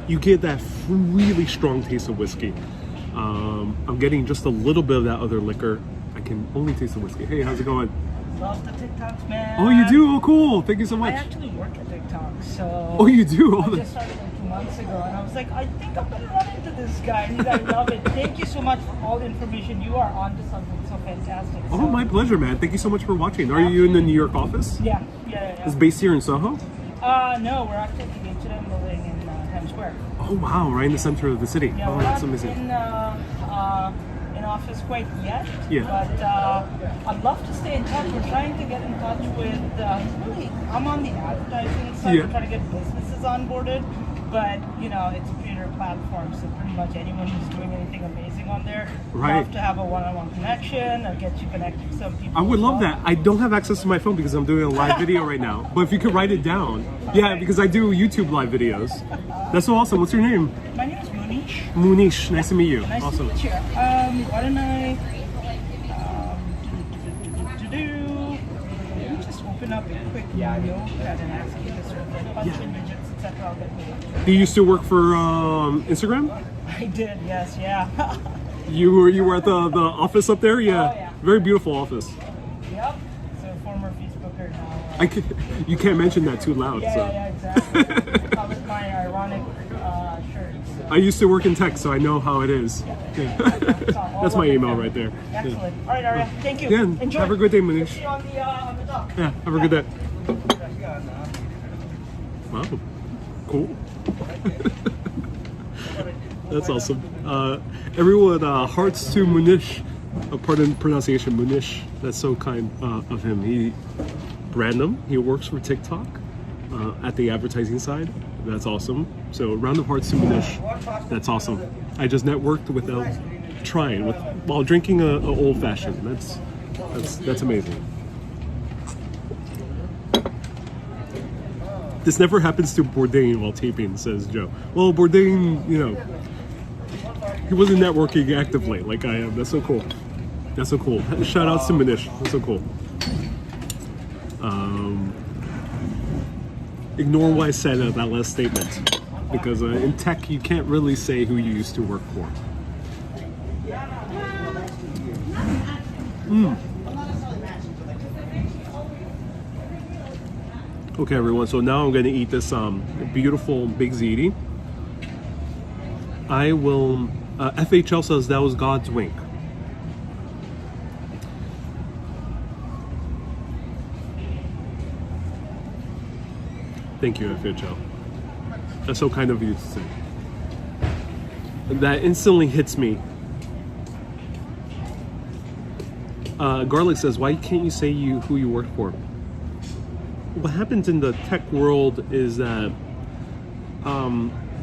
You get that really strong taste of whiskey. I'm getting just a little bit of that other liquor. I can only taste the whiskey. Hey, how's it going? Love the TikToks, man. Oh, you do? Oh, cool. Thank you so much. I actually work at TikTok, so... Oh, you do? I just started like 2 months ago, and I was like, I think I'm gonna run into this guy, and I love it. Thank you so much for all the information. You are on to something so fantastic. Oh, my pleasure, man. Thank you so much for watching. Are you in the New York office? Yeah. It's based here in Soho? No, we're actually in the H&M building in Times Square. Oh, wow. Right in the center of the city. Yeah, Oh, we're that's not amazing. in office quite yet. Yeah. But I'd love to stay in touch. We're trying to get in touch with, really, I'm on the advertising side. Yeah. We're trying to get businesses onboarded. But, you know, it's a creator platform, so pretty much anyone who's doing anything amazing on there, Right. love to have a one-on-one connection or get you connected with some people. I would as love well. that. I don't have access to my phone because I'm doing a live video right now. But if you could write it down. Yeah, because I do YouTube live videos. That's so awesome. What's your name? My name is Munish. Munish. Nice to meet you. Nice Awesome. to meet you. Why don't I let me just open up a quick notepad and ask you this real quick. Punch in digits, etc. I'll get to it. Do you still work for Instagram? I did, yes, yeah. You were at the office up there? Yeah. Oh, yeah. Very beautiful office. Yep. So former Facebooker now. You can't mention that too loud. Yeah, so. yeah, exactly. That was my ironic shirt. So. I used to work in tech, so I know how it is. Yeah. That's my email right there. Excellent. Yeah. All right, Arya. Thank you. Yeah, Enjoy. have a good day, Manish. See you on the dock. Yeah, have a good day. Wow, cool. That's awesome. Everyone, hearts to Munish. Pardon pronunciation, Munish. That's so kind of him. He random. He works for TikTok at the advertising side. That's awesome. So round of hearts to Munish. That's awesome. I just networked without trying, while drinking a old fashioned. That's amazing. This never happens to Bourdain while taping, says Joe. Well, Bourdain, you know, he wasn't networking actively like I am. That's so cool. That's so cool. Shout outs to Manish. That's so cool. Ignore what I said at that last statement, because in tech you can't really say who you used to work for. Okay, everyone. So now I'm going to eat this beautiful Baked Ziti. I will. FHL says that was God's wink. Thank you, FHL. That's so kind of you to say. That instantly hits me. Garlic says, "Why can't you say who you work for?" What happens in the tech world is that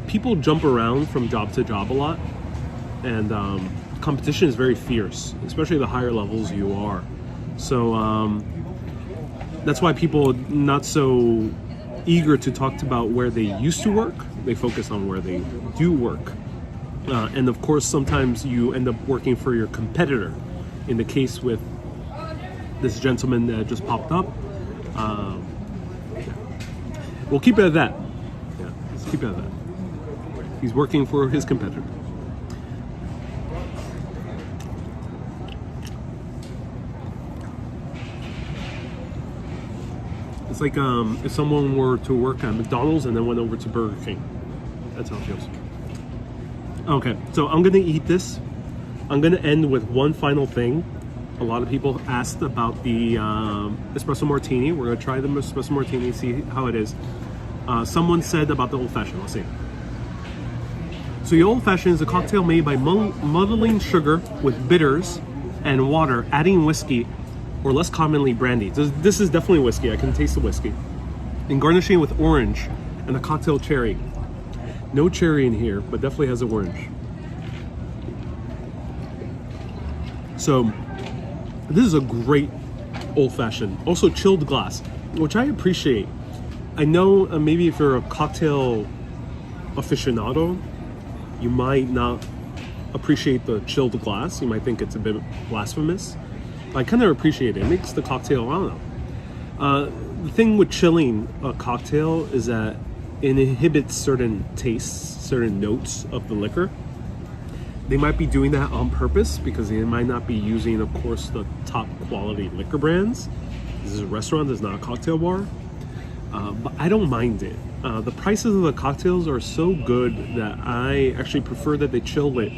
people jump around from job to job a lot, and competition is very fierce, especially the higher levels you are. So that's why people are not so eager to talk about where they used to work. They focus on where they do work. And of course, sometimes you end up working for your competitor. In the case with this gentleman that just popped up, we'll keep it at that. Yeah, let's keep it at that. He's working for his competitor. It's like if someone were to work at McDonald's and then went over to Burger King. That's how it feels. Okay, so I'm gonna eat this I'm gonna end with one final thing. A lot of people asked about the Espresso Martini. We're gonna try the Espresso Martini, see how it is. Someone said about the old fashioned. Let's see. So the old fashioned is a cocktail made by muddling sugar with bitters and water, adding whiskey, or less commonly brandy. This is definitely whiskey. I can taste the whiskey. And garnishing with orange and a cocktail cherry. No cherry in here, but definitely has an orange. So this is a great old-fashioned. Also chilled glass, which I appreciate. I know maybe if you're a cocktail aficionado, you might not appreciate the chilled glass. You might think it's a bit blasphemous. I kind of appreciate it. It makes the cocktail, I don't know. The thing with chilling a cocktail is that it inhibits certain tastes, certain notes of the liquor. They might be doing that on purpose because they might not be using, of course, the top quality liquor brands. This is a restaurant, this is not a cocktail bar. But I don't mind it. The prices of the cocktails are so good that I actually prefer that they chill it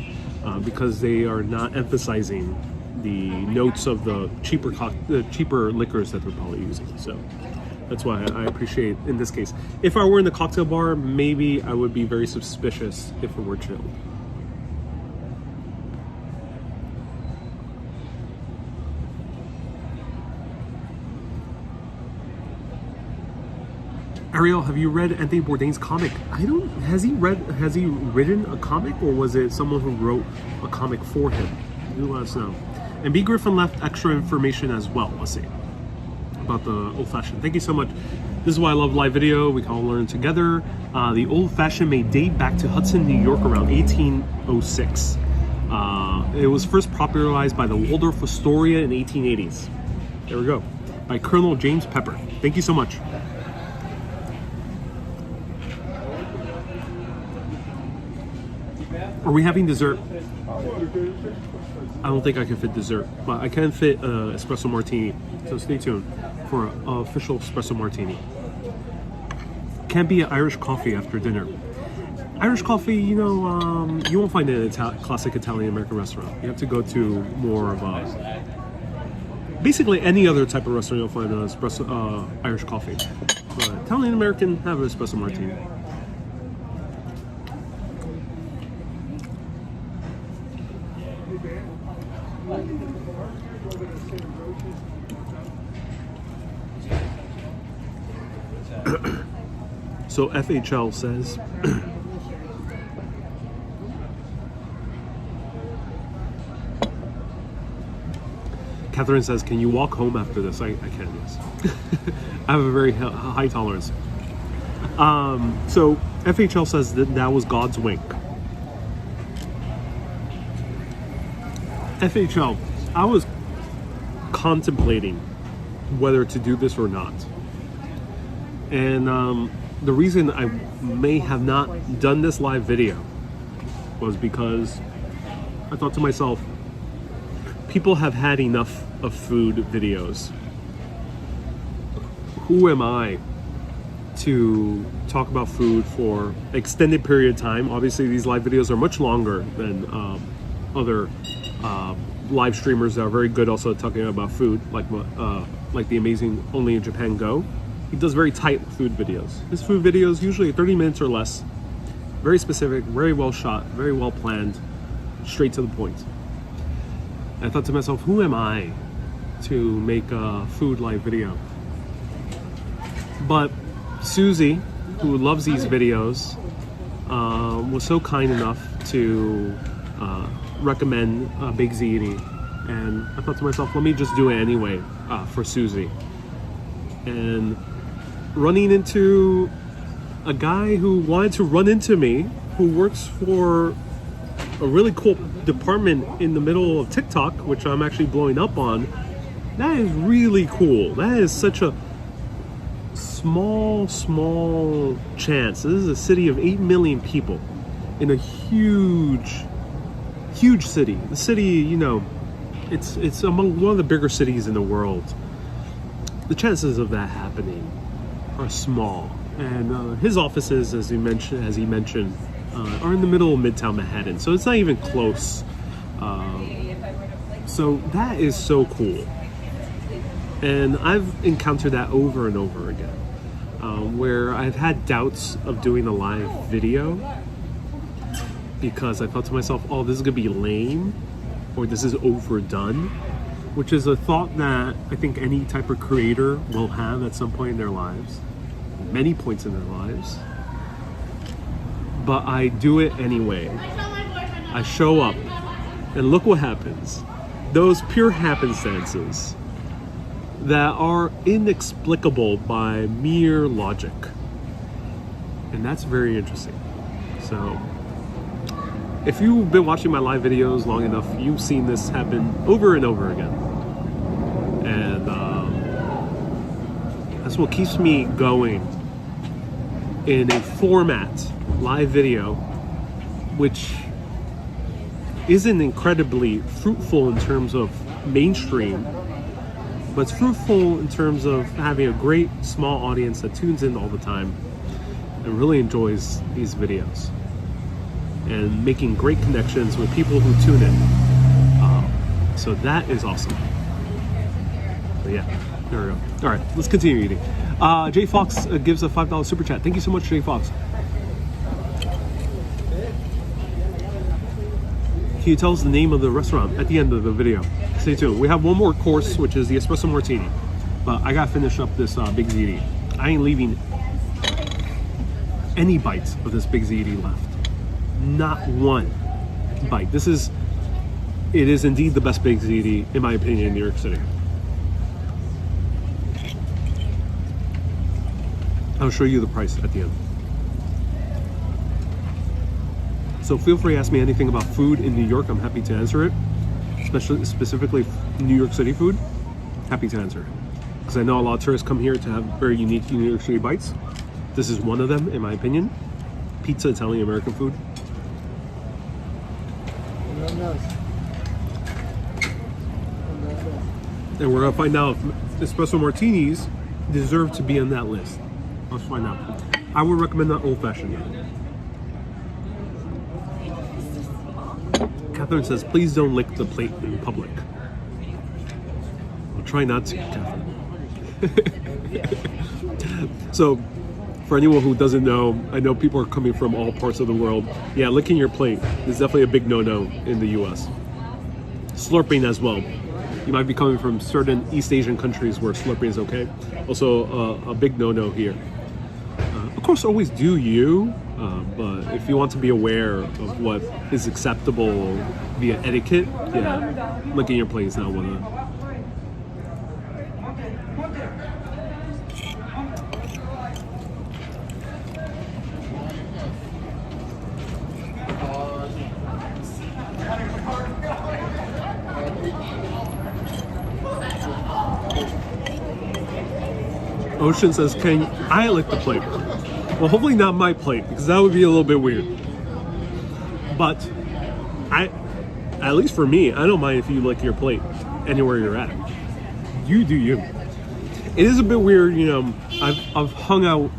because they are not emphasizing the notes of the cheaper liquors that they're probably using. So that's why I appreciate in this case. If I were in the cocktail bar, maybe I would be very suspicious if it were chilled. Ariel, have you read Anthony Bourdain's comic? Has he written a comic, or was it someone who wrote a comic for him? Do let us know. And B. Griffin left extra information as well, let's see, about the old fashioned. Thank you so much. This is why I love live video. We can all learn together. The old fashioned may date back to Hudson, New York around 1806. It was first popularized by the Waldorf Astoria in the 1880s. There we go. By Colonel James Pepper. Thank you so much. Are we having dessert? I don't think I can fit dessert, but I can fit Espresso Martini. So stay tuned for an official Espresso Martini. Can't be an Irish coffee after dinner. Irish coffee, you know, you won't find it in a classic Italian-American restaurant. You have to go to more of a... Basically, any other type of restaurant you'll find an espresso, Irish coffee. But Italian-American, have an Espresso Martini. So FHL says Catherine says, can you walk home after this? I can, yes. I have a very high tolerance. So FHL says that was God's wink. FHL, I was contemplating whether to do this or not. And the reason I may have not done this live video was because I thought to myself, people have had enough of food videos. Who am I to talk about food for an extended period of time? Obviously, these live videos are much longer than other live streamers that are very good also talking about food, like the amazing Only in Japan Go. He does very tight food videos. His food videos usually 30 minutes or less. Very specific, very well shot, very well planned, straight to the point. And I thought to myself, who am I to make a food live video? But Susie, who loves these videos, was so kind enough to recommend Baked Ziti. And I thought to myself, let me just do it anyway for Susie. And running into a guy who wanted to run into me, who works for a really cool department in the middle of TikTok, which I'm actually blowing up on. That is really cool. That is such a small chance. This is a city of 8 million people in a huge city. The city, you know, it's among one of the bigger cities in the world. The chances of that happening are small, and his offices, as he mentioned, are in the middle of Midtown Manhattan, so it's not even close So that is so cool. And I've encountered that over and over again, where I've had doubts of doing a live video because I thought to myself, oh, this is gonna be lame, or this is overdone, which is a thought that I think any type of creator will have at some point in their lives, many points in their lives. But I do it anyway. I show up, and look what happens. Those pure happenstances that are inexplicable by mere logic. And that's very interesting. So, if you've been watching my live videos long enough, you've seen this happen over and over again. And that's what keeps me going in a format, live video, which isn't incredibly fruitful in terms of mainstream, but it's fruitful in terms of having a great small audience that tunes in all the time and really enjoys these videos and making great connections with people who tune in. So that is awesome. So yeah, there we go. All right, let's continue eating. Jay Fox gives a $5 super chat. Thank you so much, Jay Fox. Can you tell us the name of the restaurant at the end of the video? Stay tuned. We have one more course, which is the Espresso Martini. But I gotta finish up this Baked Ziti. I ain't leaving any bites of this Baked Ziti left. Not one bite. It is indeed the best Baked Ziti, in my opinion, in New York City. I'll show you the price at the end. So feel free to ask me anything about food in New York. I'm happy to answer it, specifically New York City food. Happy to answer it, because I know a lot of tourists come here to have very unique New York City bites. This is one of them, in my opinion. Pizza, Italian, American food. And we're gonna find out if Espresso Martinis deserve to be on that list. Let's find out. I would recommend that old-fashioned. Catherine says, please don't lick the plate in public. I'll try not to, Catherine. So, for anyone who doesn't know, I know people are coming from all parts of the world. Yeah, licking your plate is definitely a big no-no in the US. Slurping as well. You might be coming from certain East Asian countries where slurping is okay. Also, a big no-no here. Of course, always do you, but if you want to be aware of what is acceptable via etiquette, yeah, licking your plate is not one of them. Ocean says, can I lick the plate? Well, hopefully not my plate, because that would be a little bit weird. But at least for me, I don't mind if you lick your plate anywhere you're at. You do you. It is a bit weird, you know. I've hung out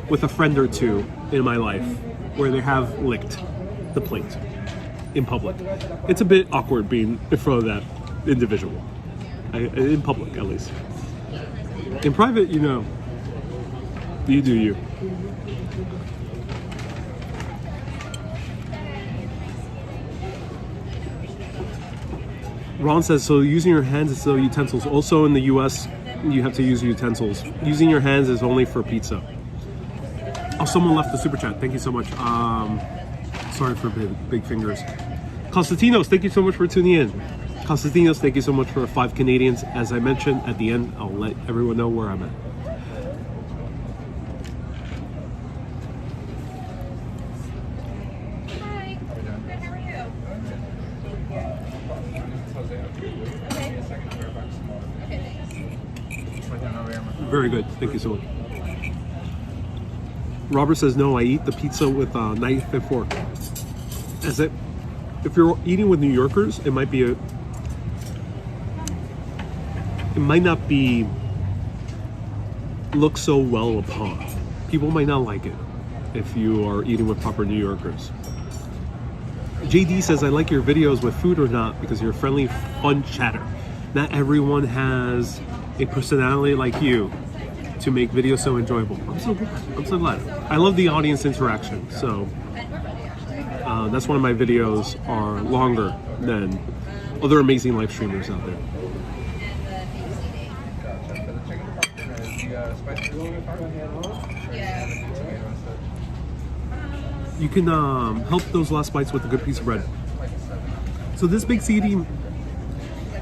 with a friend or two in my life where they have licked the plate in public. It's a bit awkward being in front of that individual, in public at least. In private, you know, you do you. Ron says, so using your hands instead of utensils. Also in the US, you have to use utensils. Using your hands is only for pizza. Oh, someone left the super chat. Thank you so much. Sorry for big fingers. Constantinos, thank you so much for tuning in. Constantinos, thank you so much for 5 Canadians. As I mentioned at the end, I'll let everyone know where I'm at. Hi. Good, how are you? Okay. Very good. Thank you so much. Robert says, no, I eat the pizza with a knife and fork. If you're eating with New Yorkers, it might not be look so well upon. People might not like it if you are eating with proper New Yorkers. JD says, I like your videos with food or not because you're friendly, fun chatter. Not everyone has a personality like you to make videos so enjoyable. I'm so glad. I love the audience interaction. So that's one of my videos are longer than other amazing live streamers out there. You can help those last bites with a good piece of bread. So this Baked Ziti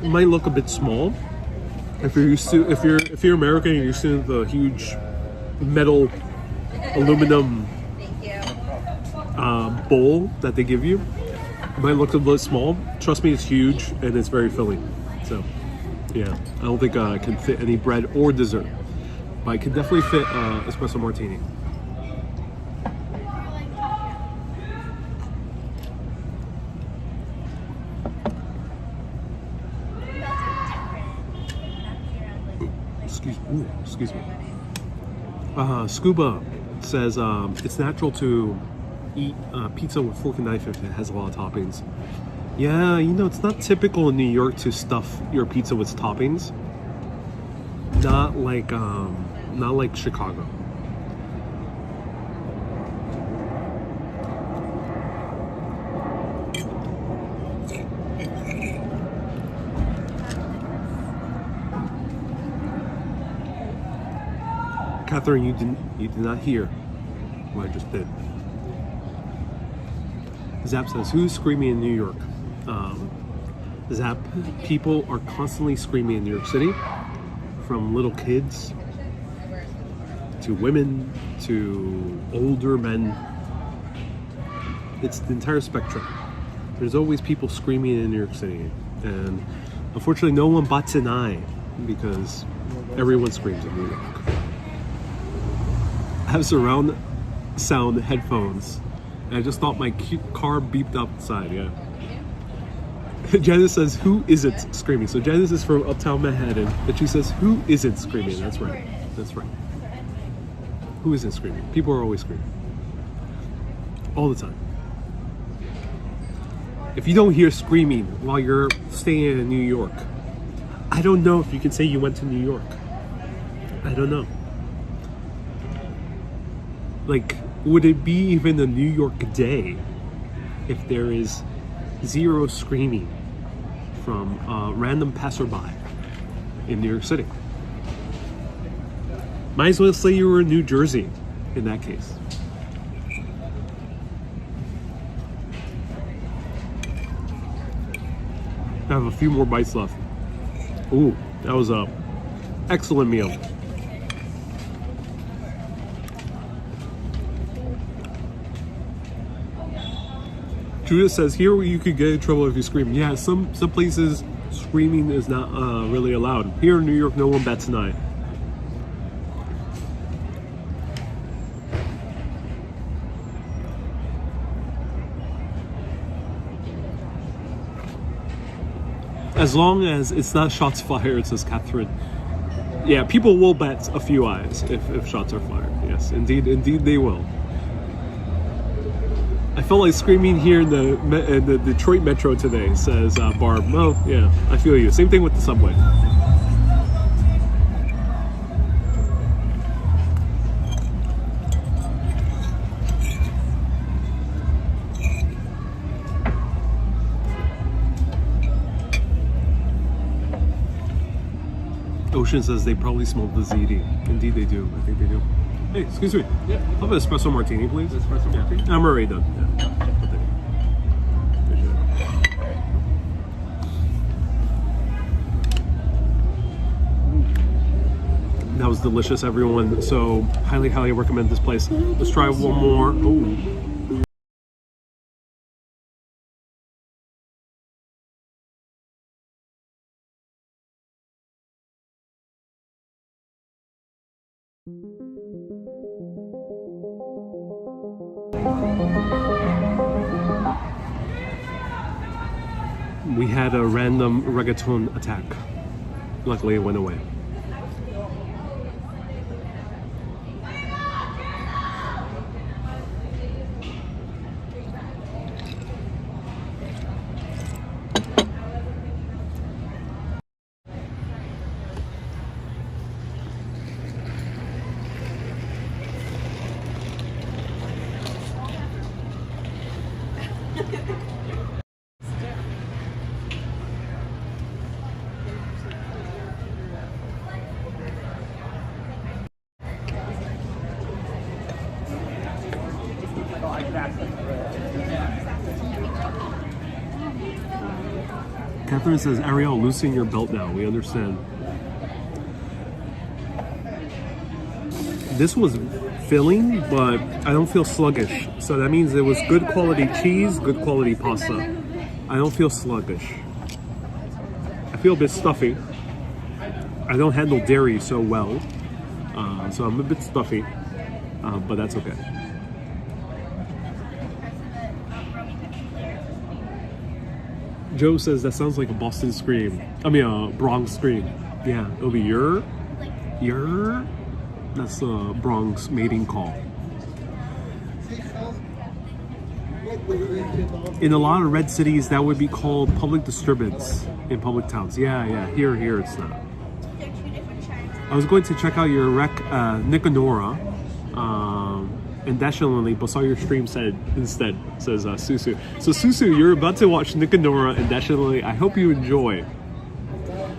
might look a bit small. If you're used to, if you're American, you're used to the huge metal, aluminum bowl that they give you. It might look a little small. Trust me, it's huge and it's very filling. So, yeah, I don't think I can fit any bread or dessert, but I can definitely fit Espresso Martini. Excuse me. Scuba says it's natural to eat pizza with fork and knife if it has a lot of toppings. Yeah, you know, it's not typical in New York to stuff your pizza with toppings. Not like Chicago. Catherine, you did not hear what I just did. Zap says, who's screaming in New York? Zap, people are constantly screaming in New York City, from little kids to women to older men. It's the entire spectrum. There's always people screaming in New York City, and unfortunately no one bats an eye because everyone screams in New York. I have surround sound headphones, and I just thought my car beeped outside. Yeah. Janice says, who isn't screaming? So Janice is from Uptown Manhattan, and she says, who isn't screaming? That's right. That's right. Who isn't screaming? People are always screaming. All the time. If you don't hear screaming while you're staying in New York, I don't know if you can say you went to New York. I don't know. Like, would it be even a New York day if there is zero screaming from a random passerby in New York City? Might as well say you were in New Jersey in that case. I have a few more bites left. Ooh, that was a excellent meal. Judith says, here you could get in trouble if you scream. Yeah, some places screaming is not really allowed. Here in New York, no one bats an eye. As long as it's not shots fired, says Catherine. Yeah, people will bat a few eyes if shots are fired. Yes, indeed they will. I felt like screaming here in the Detroit Metro today, says Barb. Oh, yeah, I feel you. Same thing with the subway. Ocean says they probably smelled the Ziti. Indeed they do. I think they do. Hey, excuse me. Yeah. I'll have an espresso martini, please. Espresso martini? I'm already done. Yeah. That was delicious, everyone. So highly recommend this place. Let's try one more. Oh. We had a random reggaeton attack. Luckily it went away. fantastic. Catherine says, Ariel, loosen your belt now. We understand. This was filling, but I don't feel sluggish. So that means it was good quality cheese, good quality pasta. I don't feel sluggish. I feel a bit stuffy. I don't handle dairy so well. So I'm a bit stuffy, but that's okay. Joe says that sounds like a Boston scream. I mean a Bronx scream. Yeah, it'll be your. That's the Bronx mating call. In a lot of red cities, that would be called public disturbance in public towns. Yeah. Here it's not. I was going to check out your rec, Nicanora, and Dashlily, but saw your stream instead, says Susu. So Susu, you're about to watch Nicanora and Dashlily. I hope you enjoy.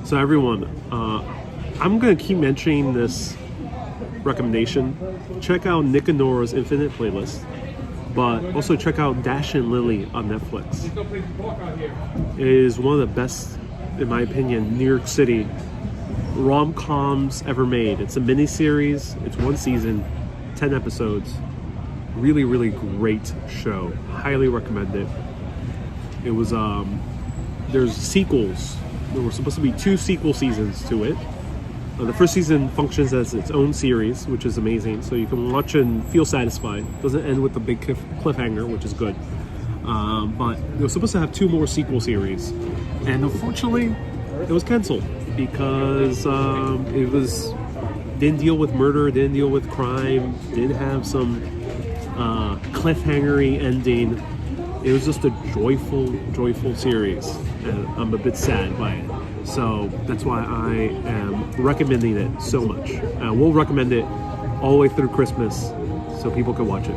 So everyone, I'm going to keep mentioning this recommendation. Check out Nicanora's Infinite playlist, but also check out Dash and Lily on Netflix. It is one of the best, in my opinion, New York City rom-coms ever made. It's a mini-series. It's one season, 10 episodes. Really, really great show. Highly recommend it. It was, there's sequels. There were supposed to be 2 sequel seasons to it. The first season functions as its own series, which is amazing. So you can watch and feel satisfied. It doesn't end with a big cliffhanger, which is good. But it was supposed to have 2 more sequel series. And unfortunately, it was canceled because it didn't deal with murder, didn't deal with crime, didn't have some cliffhangery ending. It was just a joyful series, and I'm a bit sad by it. So that's why I am recommending it so much. We'll recommend it all the way through Christmas so people can watch it.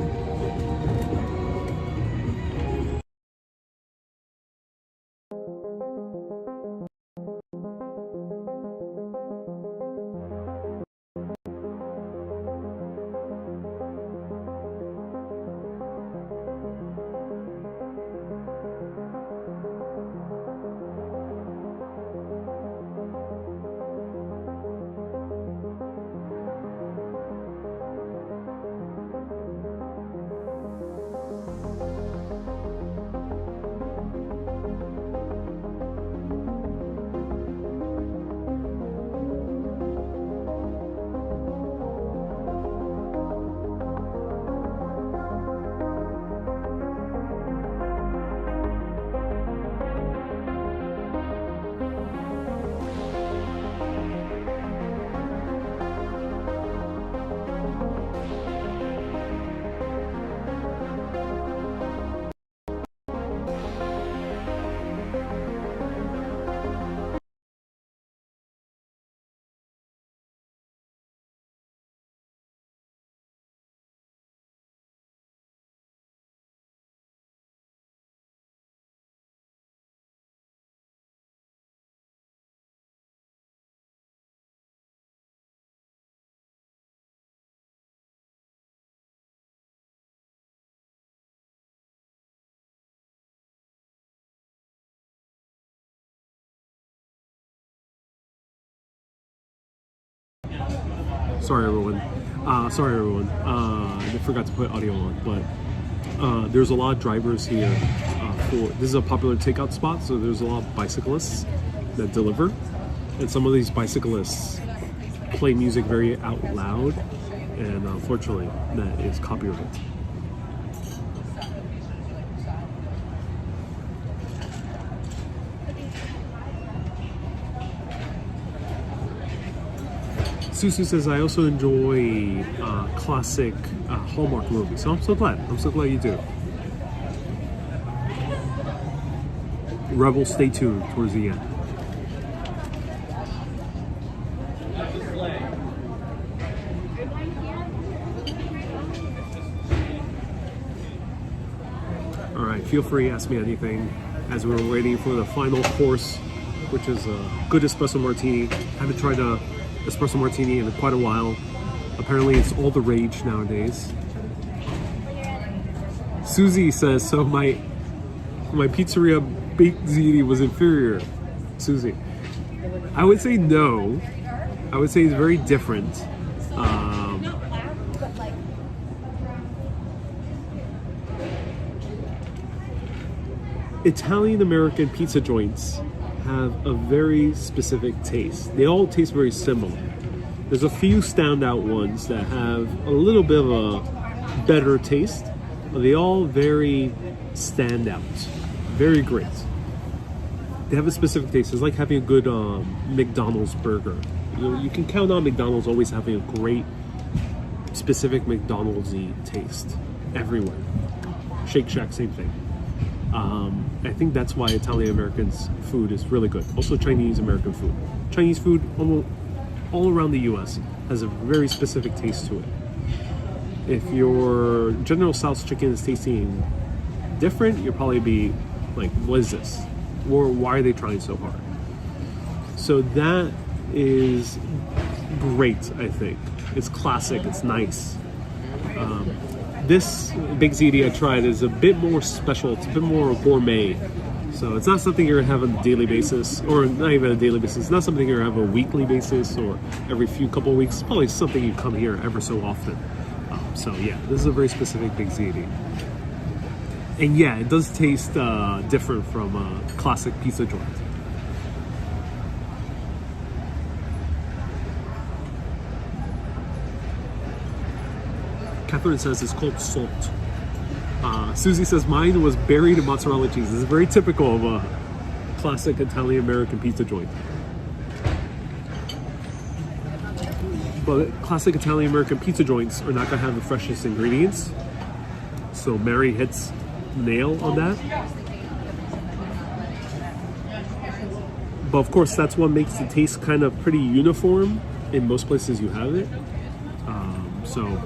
Sorry everyone. I forgot to put audio on, but there's a lot of drivers here. This is a popular takeout spot, so there's a lot of bicyclists that deliver, and some of these bicyclists play music very out loud, and unfortunately, that is copyright. Susu says, I also enjoy classic Hallmark movies. So I'm so glad you do. Rebel, stay tuned towards the end. Alright, feel free to ask me anything as we're waiting for the final course, which is a good Espresso Martini. I haven't tried a Espresso Martini in quite a while. Apparently it's all the rage nowadays. Susie says, so my pizzeria Baked Ziti was inferior. Susie, I would say no. I would say it's very different. Italian-American pizza joints have a very specific taste. They all taste very similar. There's a few standout ones that have a little bit of a better taste, but they all very standout. Very great. They have a specific taste. It's like having a good McDonald's burger. You can count on McDonald's always having a great specific McDonald's-y taste everywhere. Shake Shack, same thing. I think that's why Italian-Americans food is really good. Also Chinese-American food. Chinese food all around the US has a very specific taste to it. If your General Tso's chicken is tasting different, you'll probably be like, what is this? Or why are they trying so hard? So that is great, I think. It's classic, it's nice. This Baked Ziti I tried is a bit more special, it's a bit more gourmet. So it's not something you're gonna have on a daily basis, or not even a daily basis. It's not something you're gonna have a weekly basis or every couple of weeks. It's probably something you come here ever so often. So yeah, this is a very specific Baked Ziti. And yeah, it does taste different from a classic pizza joint. Catherine says it's called salt. Susie says mine was buried in mozzarella cheese. This is very typical of a classic Italian-American pizza joint. But classic Italian-American pizza joints are not going to have the freshest ingredients. So Mary hits the nail on that. But of course, that's what makes the taste kind of pretty uniform in most places you have it. So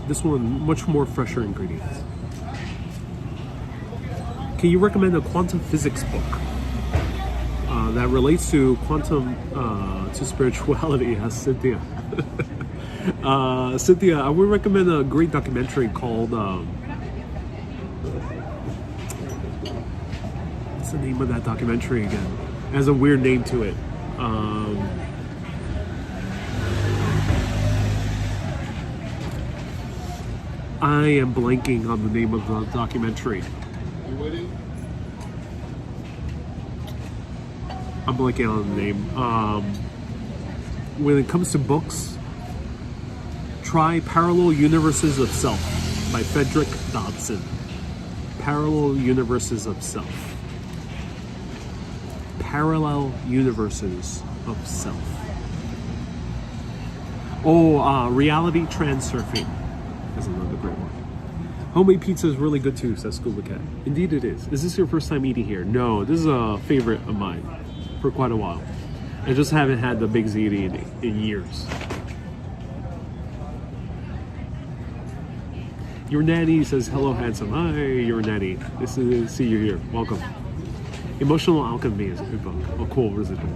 this one, much more fresher ingredients. Can you recommend a quantum physics book that relates to quantum, to spirituality? Asked Cynthia. Cynthia, I would recommend a great documentary called, what's the name of that documentary again? It has a weird name to it. I am blanking on the name of the documentary. I'm blanking on the name. When it comes to books, try Parallel Universes of Self by Frederick Dodson. Parallel Universes of Self. Parallel Universes of Self. Oh, Reality Transurfing is another great one. Homemade pizza is really good too, says Scuba Cat. Indeed it is. Is this your first time eating here? No, this is a favorite of mine for quite a while. I just haven't had the Baked Ziti in years. Your nanny says, hello handsome. Hi, your nanny. This is, see you here. Welcome. Emotional Alchemy is a good book. Oh, cool. Residual.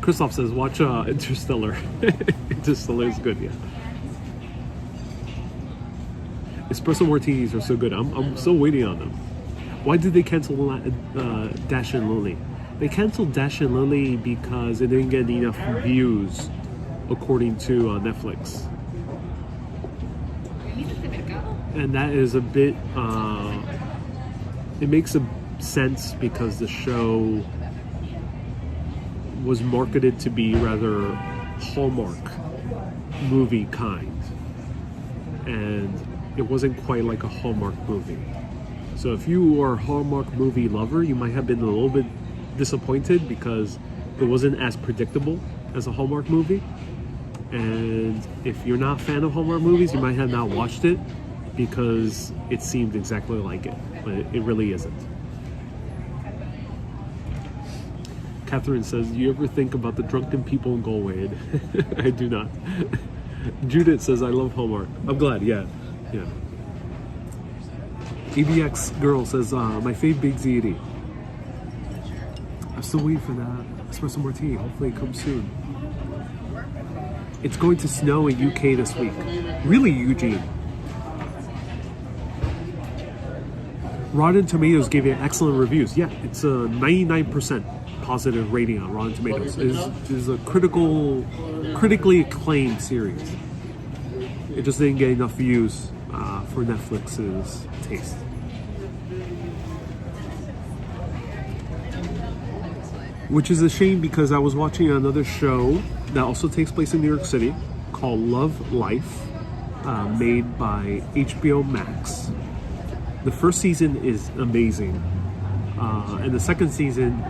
Christoph says, watch Interstellar. Interstellar is good, yeah. Espresso Martinis are so good. I'm still waiting on them. Why did they cancel Dash and Lily? They canceled Dash and Lily because it didn't get enough views, according to Netflix. And that is a bit, it makes a sense because the show was marketed to be rather Hallmark movie kind. And it wasn't quite like a Hallmark movie. So if you are a Hallmark movie lover, you might have been a little bit disappointed because it wasn't as predictable as a Hallmark movie. And if you're not a fan of Hallmark movies, you might have not watched it because it seemed exactly like it, but it really isn't. Catherine says, do you ever think about the drunken people in Galway? I do not. Judith says, I love Hallmark. I'm glad, yeah. Yeah. ABX girl says, my fave Baked Ziti. I'm still waiting for that Espresso Martini. Hopefully it comes soon. It's going to snow in UK this week. Really, Eugene? Rotten Tomatoes gave it excellent reviews. Yeah, it's a 99% positive rating on Rotten Tomatoes. It is a critically acclaimed series. It just didn't get enough views for Netflix's taste. Which is a shame because I was watching another show that also takes place in New York City called Love Life, made by HBO Max. The first season is amazing, and the second season,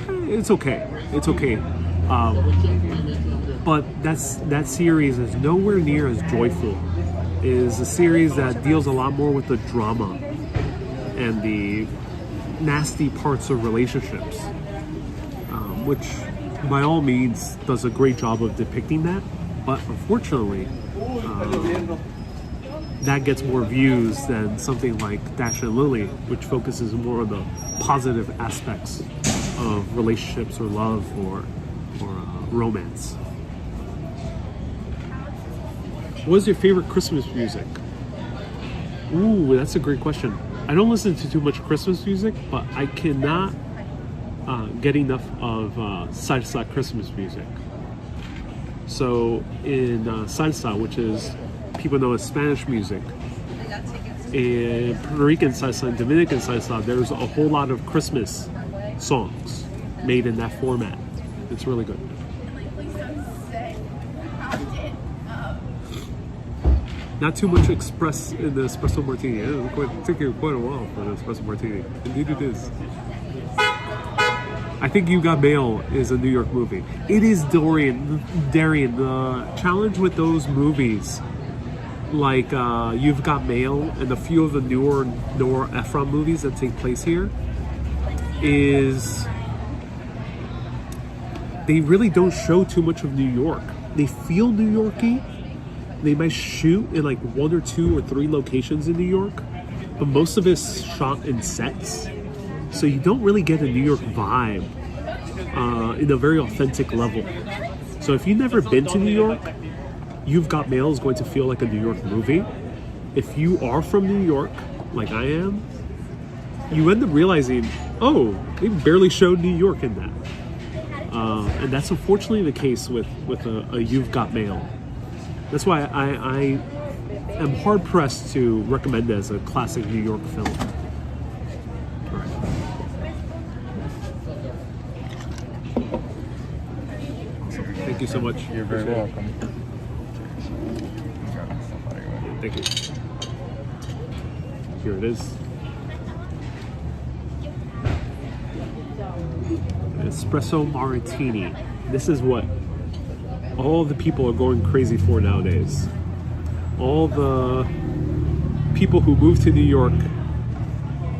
it's okay. It's okay, but that series is nowhere near as joyful. It is a series that deals a lot more with the drama and the nasty parts of relationships, which by all means does a great job of depicting that. But unfortunately, that gets more views than something like Dash and Lily, which focuses more on the positive aspects of relationships or love or romance. What is your favorite Christmas music? Ooh, that's a great question. I don't listen to too much Christmas music, but I cannot get enough of salsa Christmas music. So in salsa, which is people know as Spanish music, in Puerto Rican salsa and Dominican salsa, there's a whole lot of Christmas songs made in that format. It's really good. Not too much express in the Espresso Martini. It'll take you quite a while for the Espresso Martini. Indeed it is. I think You Got Mail is a New York movie. It is Darian. The challenge with those movies, like You've Got Mail and a few of the newer Nora Ephron movies that take place here, is they really don't show too much of New York. They feel New Yorky. They might shoot in like 1 or 2 or 3 locations in New York, but most of it's shot in sets. So you don't really get a New York vibe in a very authentic level. So if you've never been to New York, You've Got Mail is going to feel like a New York movie. If you are from New York, like I am, you end up realizing, oh, they barely showed New York in that. And that's unfortunately the case with a You've Got Mail. That's why I am hard pressed to recommend it as a classic New York film. Thank you so much. You're very welcome. Thank you. Here it is. Espresso Martini. This is what all the people are going crazy for nowadays. All the people who move to New York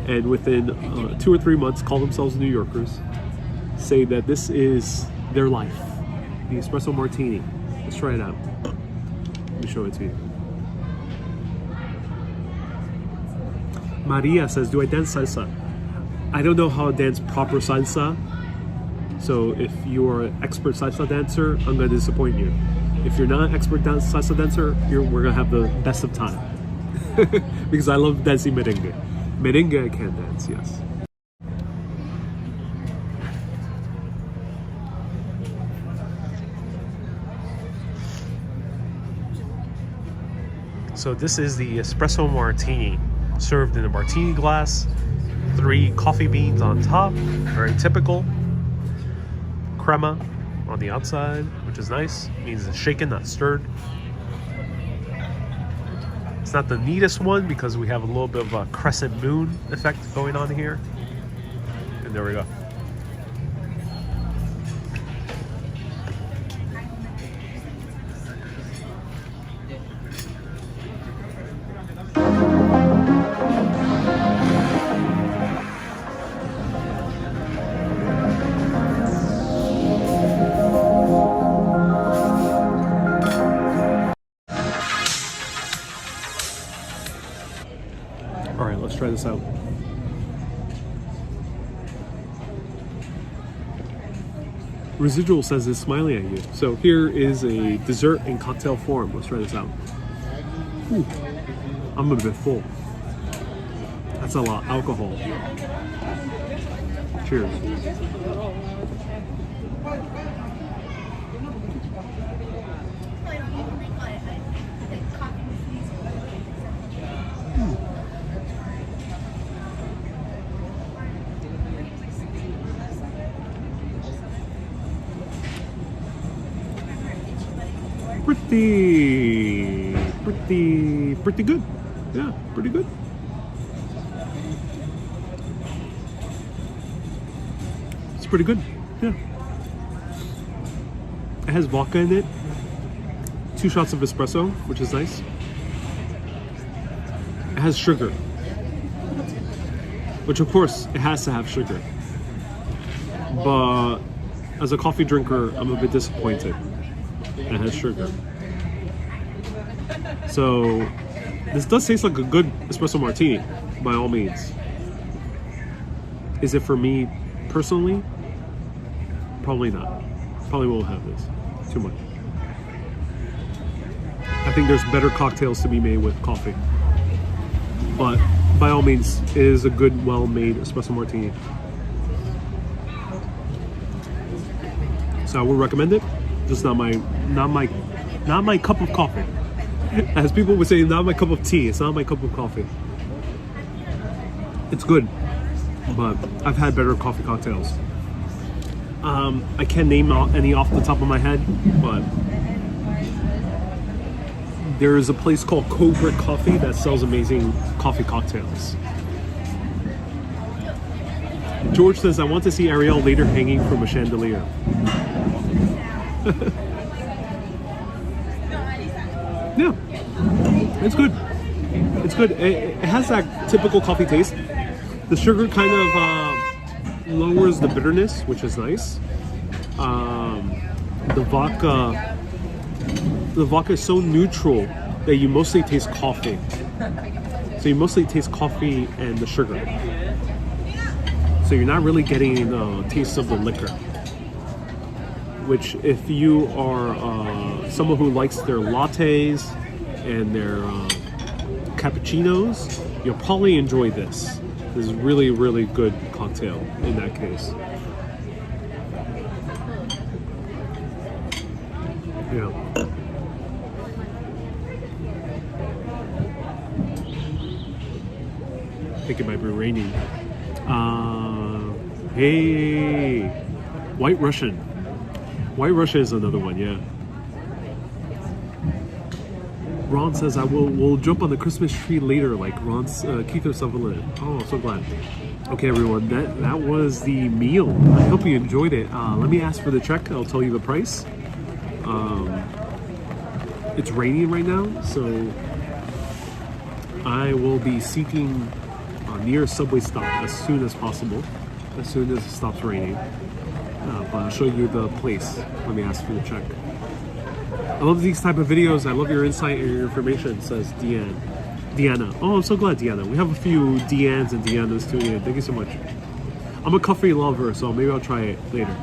and within 2 or 3 months call themselves New Yorkers say that this is their life. The Espresso Martini. Let's try it out. Let me show it to you. Maria says, do I dance salsa? I don't know how to dance proper salsa. So if you are an expert salsa dancer, I'm going to disappoint you. If you're not an expert salsa dancer, we're going to have the best of time. Because I love dancing merengue. Merengue I can dance, yes. So this is the Espresso Martini, served in a martini glass, 3 coffee beans on top, very typical. Crema on the outside, which is nice. Means it's shaken, not stirred. It's not the neatest one because we have a little bit of a crescent moon effect going on here. And there we go. All right, let's try this out. Residual says it's smiling at you. So here is a dessert in cocktail form. Let's try this out. Ooh, I'm a bit full. That's a lot. Alcohol. Cheers. Pretty good. Yeah, pretty good. It's pretty good. Yeah. It has vodka in it. 2 shots of espresso, which is nice. It has sugar, which of course it has to have sugar. But as a coffee drinker, I'm a bit disappointed. It has sugar. So this does taste like a good espresso martini, by all means. Is it for me personally? Probably not. Probably won't have this too much. I think there's better cocktails to be made with coffee. But by all means, it is a good, well-made espresso martini. So I would recommend it. Just not my cup of coffee. As people would say, not my cup of tea. It's not my cup of coffee. It's good, but I've had better coffee cocktails. I can't name any off the top of my head, but there is a place called Cobra Coffee that sells amazing coffee cocktails. George says, I want to see Ariel later hanging from a chandelier. Yeah, it's good. It's good. It has that typical coffee taste. The sugar kind of lowers the bitterness, which is nice. The vodka is so neutral that you mostly taste coffee. So you mostly taste coffee and the sugar. So you're not really getting the taste of the liquor. Which, if you are someone who likes their lattes and their cappuccinos, you'll probably enjoy this. This is really, really good cocktail in that case. Yeah. I think it might be raining. Hey, White Russian. White Russia is another one, yeah. Ron says, we'll jump on the Christmas tree later, like Ron's Keith or Sutherland. Oh, I'm so glad. Okay, everyone, that was the meal. I hope you enjoyed it. Let me ask for the check. I'll tell you the price. It's raining right now, so I will be seeking a near subway stop as soon as possible, as soon as it stops raining. But I'll show you the place. Let me ask for the check. I love these type of videos. I love your insight and your information, says Deanna. Oh, I'm so glad, Deanna. We have a few Deannes and Deannas tuning in. Thank you so much. I'm a coffee lover, so maybe I'll try it later.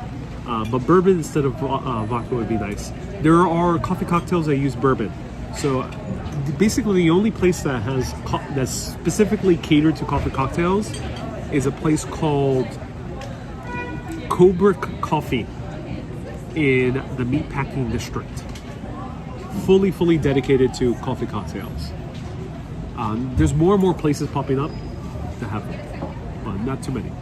But bourbon instead of vodka would be nice. There are coffee cocktails that use bourbon. So basically the only place that has that's specifically catered to coffee cocktails is a place called Cobra Coffee in the Meatpacking District. Fully dedicated to coffee cocktails. There's more and more places popping up to have them, but not too many.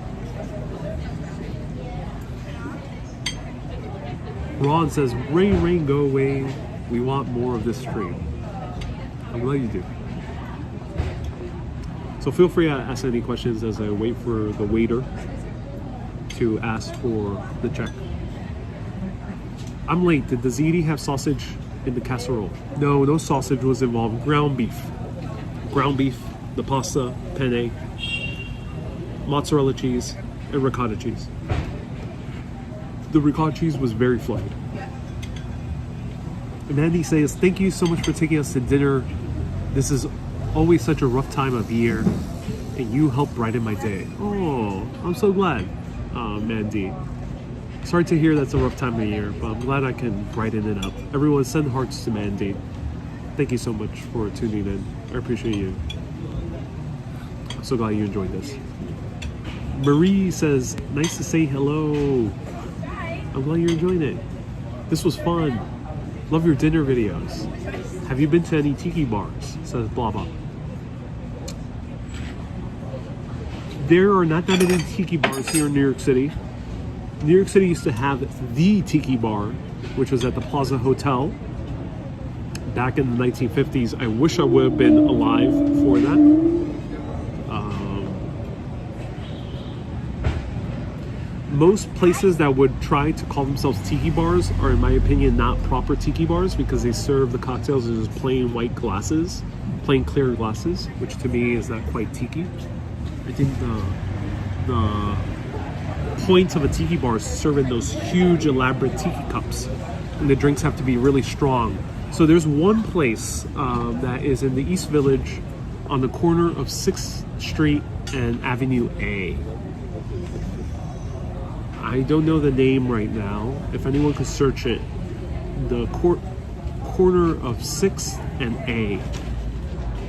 Ron says, rain, go away. We want more of this stream. I'm glad you do. So feel free to ask any questions as I wait for the waiter to ask for the check. I'm late. Did the ziti have sausage in the casserole? No sausage was involved. Ground beef, the pasta, penne, mozzarella cheese, and ricotta cheese. The ricotta cheese was very fluffy. And Andy says, thank you so much for taking us to dinner. This is always such a rough time of year, and you help brighten my day. Oh, I'm so glad, Mandy. Sorry to hear that's a rough time of year, but I'm glad I can brighten it up. Everyone send hearts to Mandy. Thank you so much for tuning in. I appreciate you. So glad you enjoyed this. Marie says, nice to say hello. I'm glad you're enjoying it. This was fun. Love your dinner videos. Have you been to any tiki bars? Says blah blah. There are not that many tiki bars here in New York City. New York City used to have the tiki bar, which was at the Plaza Hotel back in the 1950s. I wish I would have been alive for that. Most places that would try to call themselves tiki bars are, in my opinion, not proper tiki bars because they serve the cocktails in just plain white glasses, plain clear glasses, which to me is not quite tiki. I think the point of a tiki bar is to serve in those huge, elaborate tiki cups, and the drinks have to be really strong. So there's one place that is in the East Village on the corner of 6th Street and Avenue A. I don't know the name right now. If anyone could search it, the corner of 6th and A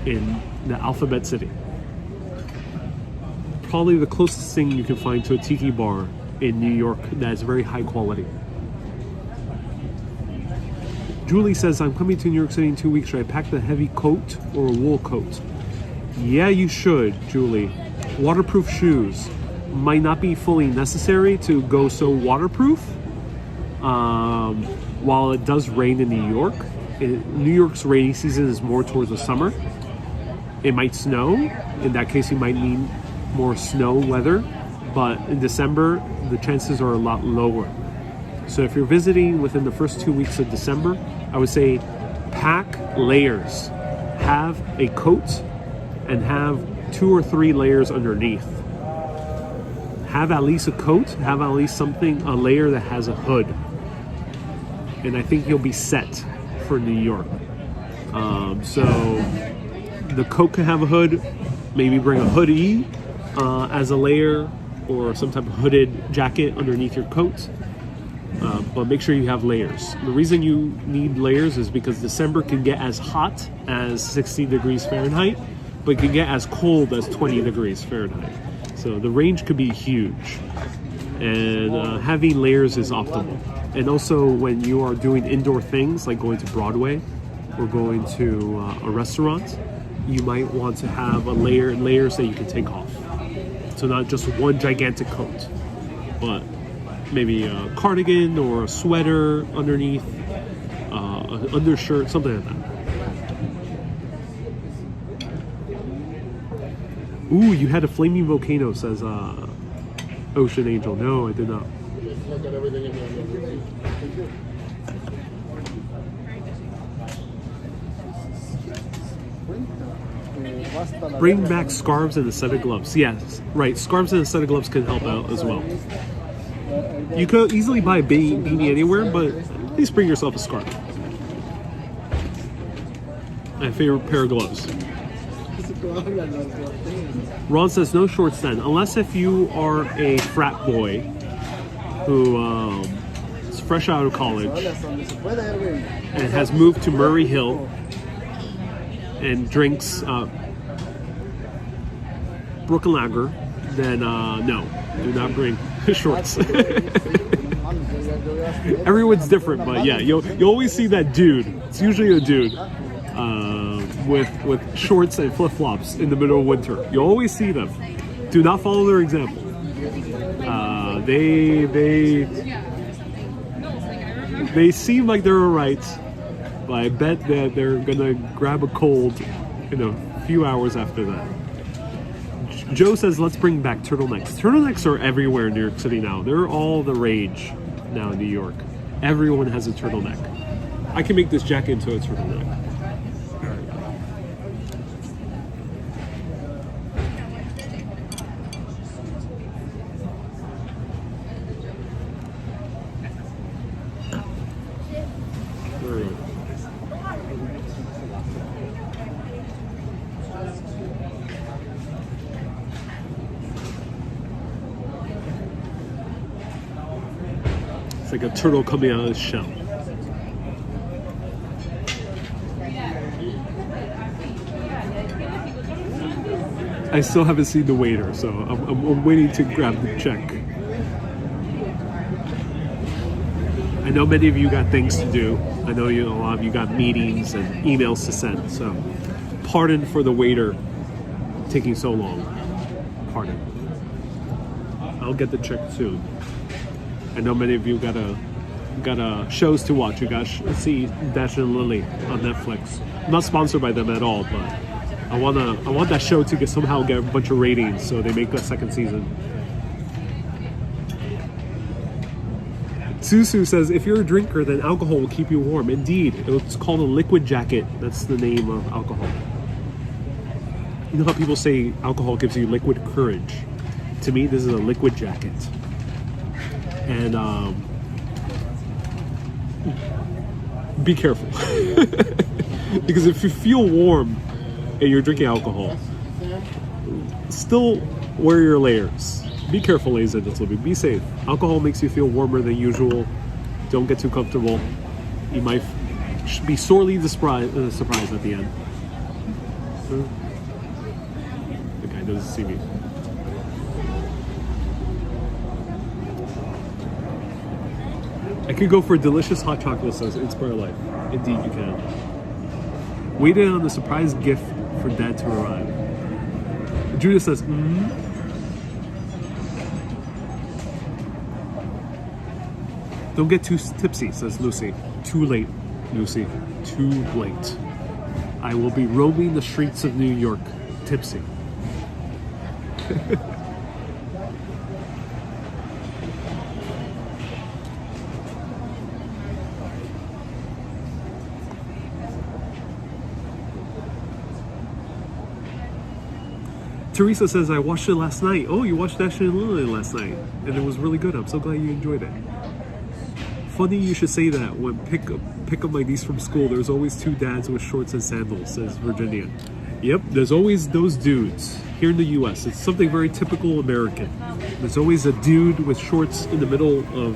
in the Alphabet City. Probably the closest thing you can find to a tiki bar in New York that is very high quality. Julie says, I'm coming to New York City in 2 weeks. Should I pack the heavy coat or a wool coat? Yeah, you should, Julie. Waterproof shoes might not be fully necessary to go so waterproof. While it does rain in New York, New York's rainy season is more towards the summer. It might snow. In that case, you might need more snow weather. But in December, the chances are a lot lower. So if you're visiting within the first 2 weeks of December, I would say pack layers. Have a coat and have 2 or 3 layers underneath. Have at least a coat, have at least a layer that has a hood. And I think you'll be set for New York. So the coat can have a hood, maybe bring a hoodie as a layer or some type of hooded jacket underneath your coat. But make sure you have layers. The reason you need layers is because December can get as hot as 60 degrees Fahrenheit, but it can get as cold as 20 degrees Fahrenheit. So the range could be huge, and having layers is optimal. And also when you are doing indoor things like going to Broadway or going to a restaurant, you might want to have layers that you can take off. So not just one gigantic coat, but maybe a cardigan or a sweater underneath, an undershirt, something like that. Ooh, you had a flaming volcano, says Ocean Angel. No, I did not. Bring back scarves and aesthetic gloves. Yes, right. Scarves and aesthetic gloves can help out as well. You could easily buy a beanie anywhere, but at least bring yourself a scarf. My favorite pair of gloves. Ron says no shorts then, unless if you are a frat boy who is fresh out of college and has moved to Murray Hill and drinks Brooklyn Lager, then no, do not bring shorts. Everyone's different, but yeah, you'll always see that dude. It's usually a dude with shorts and flip-flops in the middle of winter. You always see them. Do not follow their example. They seem like they're alright, but I bet that they're gonna grab a cold in a few hours after that. Joe says, let's bring back turtlenecks. Turtlenecks are everywhere in New York City now. They're all the rage now in New York. Everyone has a turtleneck. I can make this jacket into a turtleneck. Like a turtle coming out of his shell. I still haven't seen the waiter, so I'm waiting to grab the check. I know many of you got things to do. I know a lot of you got meetings and emails to send. So, pardon for the waiter taking so long. Pardon. I'll get the check soon. I know many of you got shows to watch. You got see Dash and Lily on Netflix. I'm not sponsored by them at all, but I want that show to somehow get a bunch of ratings so they make a second season. Susu says, if you're a drinker, then alcohol will keep you warm. Indeed, it's called a liquid jacket. That's the name of alcohol. You know how people say alcohol gives you liquid courage? To me, this is a liquid jacket. And be careful. Because if you feel warm and you're drinking alcohol, still wear your layers. Be careful, ladies and gentlemen. Be safe. Alcohol makes you feel warmer than usual. Don't get too comfortable. You might be sorely surprised at the end. The guy doesn't see me. I could go for delicious hot chocolate sauce. Inspire life. Indeed, you can. Waiting on the surprise gift for Dad to arrive. Judith says, Don't get too tipsy, says Lucy. Too late, Lucy. Too late. I will be roaming the streets of New York, tipsy. Teresa says, I watched it last night. Oh, you watched Dash and Lily last night. And it was really good. I'm so glad you enjoyed it. Funny you should say that. When pick up my niece from school, there's always two dads with shorts and sandals, says Virginia. Yep, there's always those dudes. Here in the US, it's something very typical American. There's always a dude with shorts in the middle of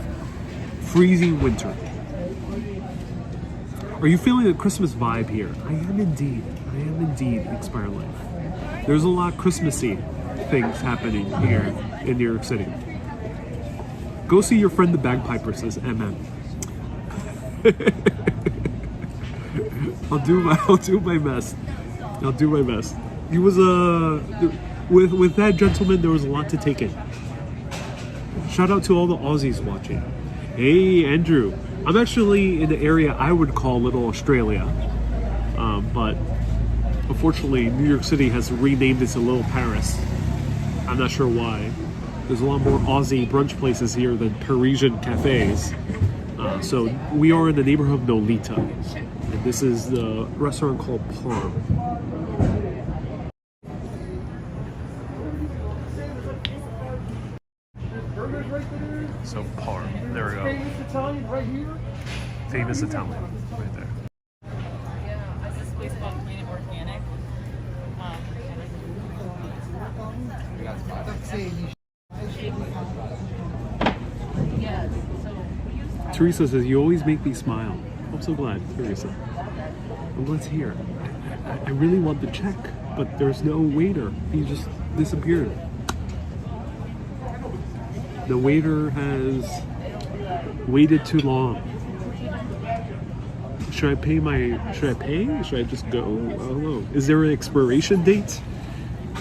freezing winter. Are you feeling a Christmas vibe here? I am indeed. Expire Life. There's a lot of Christmassy things happening here in New York City. Go see your friend the bagpiper, says MM. I'll do my best. He was with that gentleman. There was a lot to take in. Shout out to all the Aussies watching. Hey Andrew, I'm actually in the area I would call Little Australia, but unfortunately New York City has renamed it to Little Paris. I'm not sure why. There's a lot more Aussie brunch places here than Parisian cafes. So we are in the neighborhood of Nolita. And this is the restaurant called Parm. So Parm, there we go. Famous Italian right here. Famous Italian, right there. Yeah, is this place called Planet Organic? Yeah, so we use Teresa says, you always make me smile. I'm so glad, Teresa. I'm glad to hear. I really want the check, but there's no waiter. He just disappeared. The waiter has waited too long. Should I pay? Should I just go? I don't know. Is there an expiration date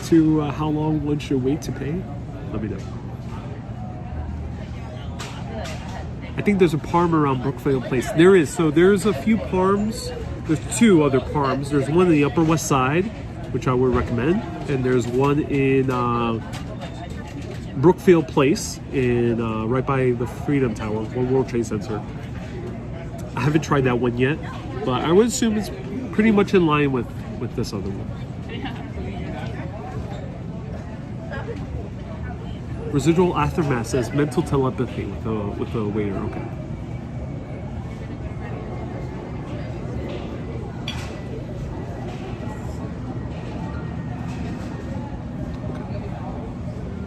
to how long one should wait to pay? Let me know. I think there's a Parm around Brookfield Place. There is. So there's a few Parms. There's two other Parms. There's one in the Upper West Side, which I would recommend. And there's one in Brookfield Place, in right by the Freedom Tower, One World Trade Center. I haven't tried that one yet, but I would assume it's pretty much in line with this other one. Residual aftermath says mental telepathy with the waiter. Okay.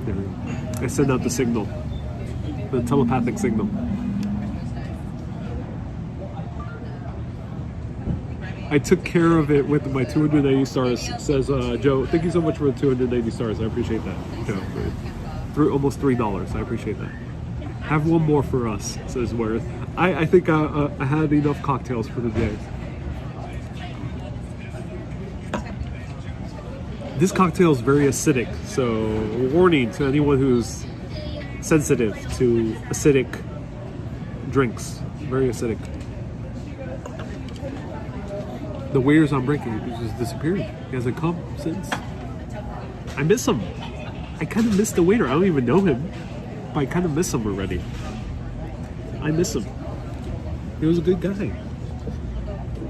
There we go. I send out the signal, the telepathic signal. I took care of it with my 290 stars, says Joe. Thank you so much for the 290 stars. I appreciate that, Joe. Almost $3. I appreciate that. Have one more for us, says Worth. I think I had enough cocktails for the day. This cocktail is very acidic, so warning to anyone who's sensitive to acidic drinks. Very acidic. The waiter's on break. He just disappeared. He hasn't come since. I miss him. I kind of miss the waiter. I don't even know him, but I kind of miss him already. I miss him. He was a good guy.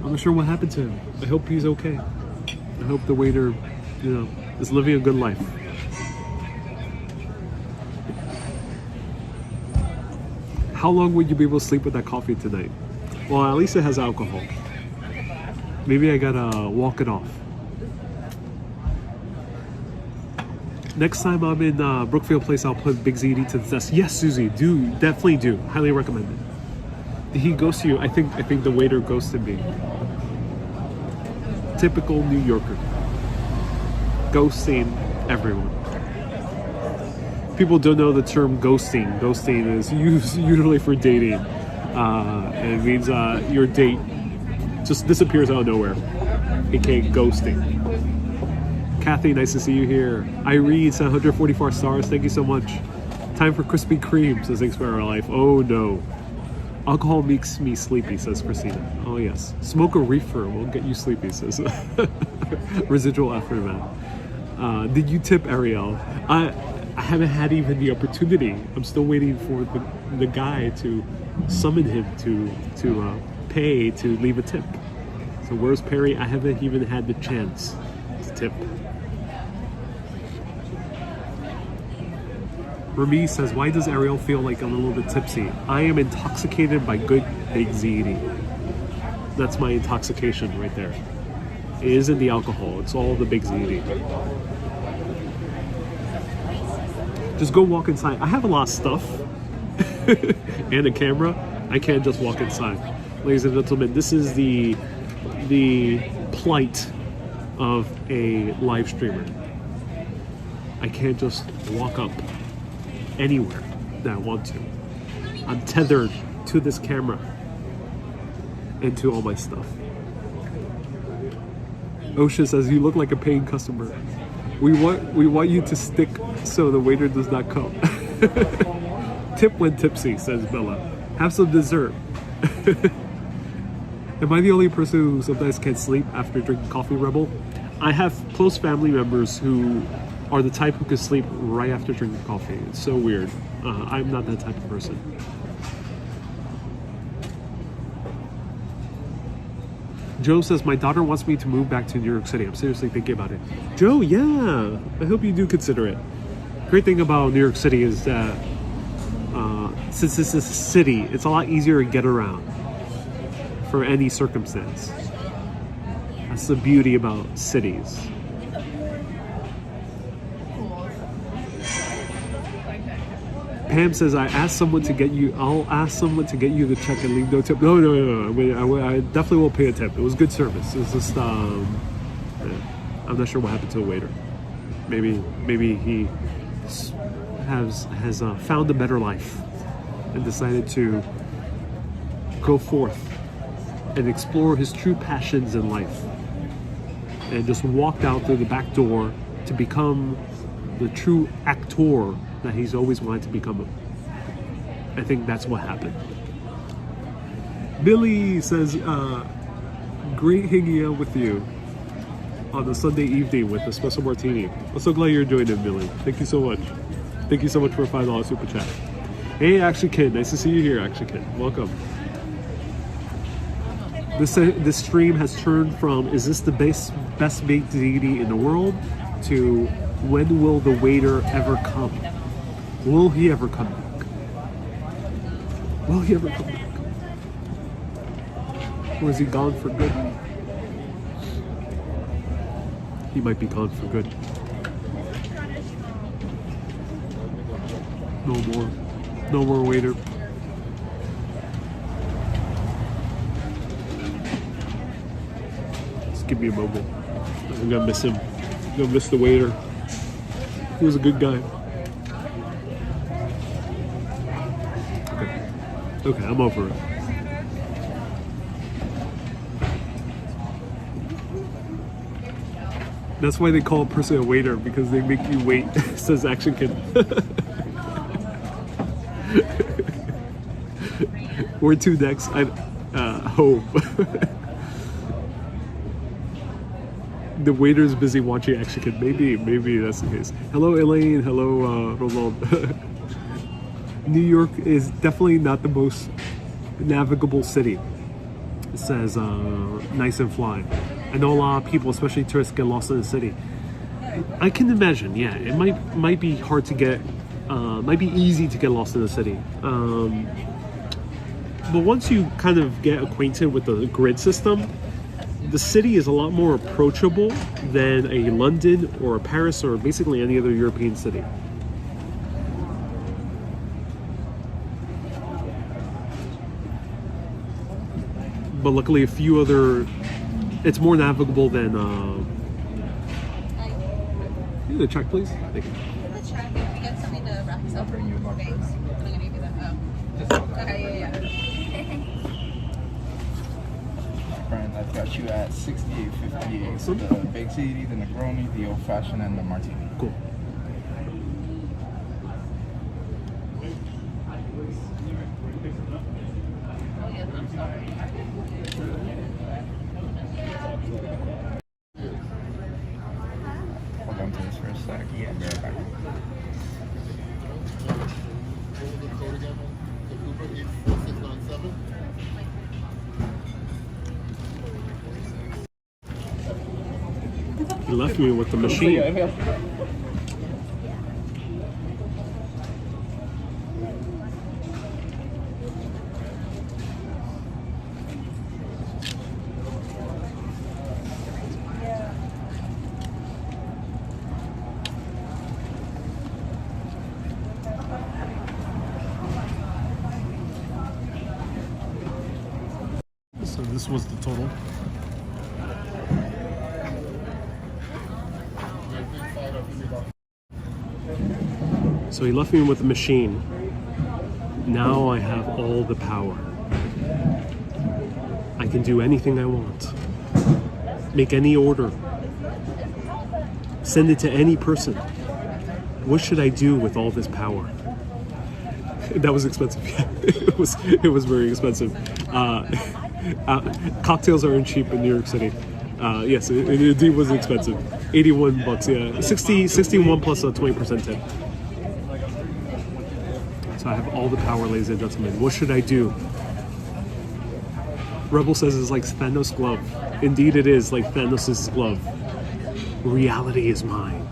I'm not sure what happened to him. I hope he's okay. I hope the waiter, is living a good life. How long would you be able to sleep with that coffee tonight? Well, at least it has alcohol. Maybe I gotta walk it off. Next time I'm in Brookfield Place, I'll put Baked Ziti to the test. Yes, Susie, definitely do. Highly recommend it. Did he ghost you? I think the waiter ghosted me. Typical New Yorker. Ghosting everyone. People don't know the term ghosting. Ghosting is used usually for dating. It means your date just disappears out of nowhere. AKA ghosting. Kathy, nice to see you here. Irene, 144 stars. Thank you so much. Time for Krispy Kreme, says Thanks for Our Life. Oh no. Alcohol makes me sleepy, says Christina. Oh yes. Smoke a reefer will get you sleepy, says Residual Aftermath. Did you tip Ariel? I haven't had even the opportunity. I'm still waiting for the guy to summon him to pay to leave a tip. So where's Perry? I haven't even had the chance to tip. Remy says, why does Ariel feel like a little bit tipsy? I am intoxicated by good Baked Ziti. That's my intoxication right there. It isn't the alcohol, it's all the Baked Ziti. Just go walk inside. I have a lot of stuff and a camera. I can't just walk inside. Ladies and gentlemen, this is the plight of a live streamer. I can't just walk up anywhere that I want to. I'm tethered to this camera and to all my stuff. Osha says, you look like a paying customer. We want you to stick so the waiter does not come. Tip when tipsy, says Bella. Have some dessert. Am I the only person who sometimes can't sleep after drinking coffee, Rebel? I have close family members who are the type who can sleep right after drinking coffee. It's so weird. I'm not that type of person. Joe says, my daughter wants me to move back to New York City. I'm seriously thinking about it. Joe, yeah, I hope you do consider it. Great thing about New York City is that since this is a city, it's a lot easier to get around for any circumstance. That's the beauty about cities. Pam says, I'll ask someone to get you the check and leave no tip. No. I definitely will pay a tip. It was good service. It's just, I'm not sure what happened to the waiter. Maybe he has found a better life and decided to go forth and explore his true passions in life and just walked out through the back door to become the true actor that he's always wanted to become. I think that's what happened. Billy says, great hanging out with you on a Sunday evening with Espresso Martini. I'm so glad you're enjoying it, Billy. Thank you so much. Thank you so much for a $5 super chat. Hey, Action Kid. Nice to see you here, Action Kid. Welcome. This stream has turned from, is this the best Baked Ziti in the world, to when will the waiter ever come? Will he ever come back? Will he ever come back? Or is he gone for good? He might be gone for good. No more waiter. give me a moment. I'm gonna miss him. I'm gonna miss the waiter. He was a good guy. Okay, I'm over it. That's why they call a person a waiter, because they make you wait, says Action Kid. Where to next? I hope. The waiter's busy watching Action Kid. Maybe that's the case. Hello, Elaine. Hello, Roland. New York is definitely not the most navigable city. It says nice and fly. I know a lot of people, especially tourists, get lost in the city. I can imagine, yeah, it might be hard to get, might be easy to get lost in the city. But once you kind of get acquainted with the grid system, the city is a lot more approachable than a London or a Paris or basically any other European city. But luckily, a few other, it's more navigable than. You need a check, please. Thank you. The check, if we get something to wrap this up. Thanks. I'm gonna give you that. Oh. Okay, yeah. Friend, I've got you at 68.58. Awesome. The Baked Ziti, the Negroni, the Old Fashioned, and the Martini. Cool. Oh, yeah, I'm sorry. Hold on to this for a sec. Yeah. I'll be right back. He left me with the machine. So this was the total. So he left me with the machine. Now I have all the power. I can do anything I want. Make any order. Send it to any person. What should I do with all this power? That was expensive. Yeah, it was very expensive. Cocktails aren't cheap in New York City. Yes, it indeed was expensive. 81 bucks, yeah. 61 plus a 20% tip. So I have all the power, ladies and gentlemen. What should I do? Rebel says it's like Thanos' glove. Indeed it is like Thanos' glove. Reality is mine.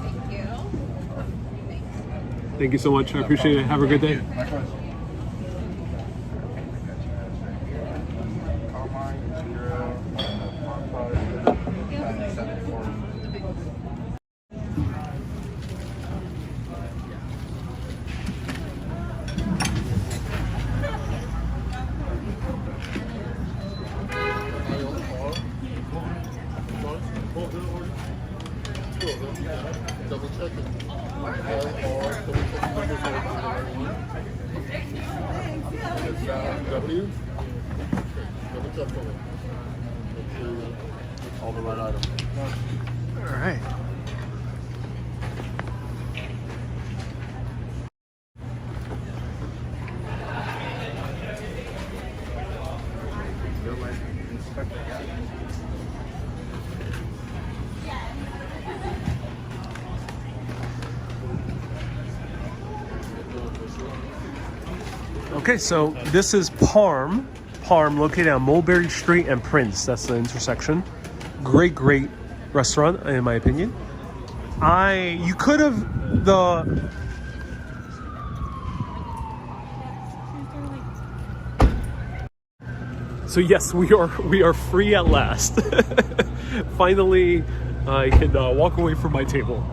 Thank you. Thank you so much. I appreciate it. Have a good day. Likewise. Carmine, Zero, and 74. Double checking. W? Double check for me. All the right items. All right. Okay, so this is Parm located on Mulberry Street and Prince. That's the intersection. Great restaurant in my opinion. You could have So yes, we are free at last. Finally, I can walk away from my table.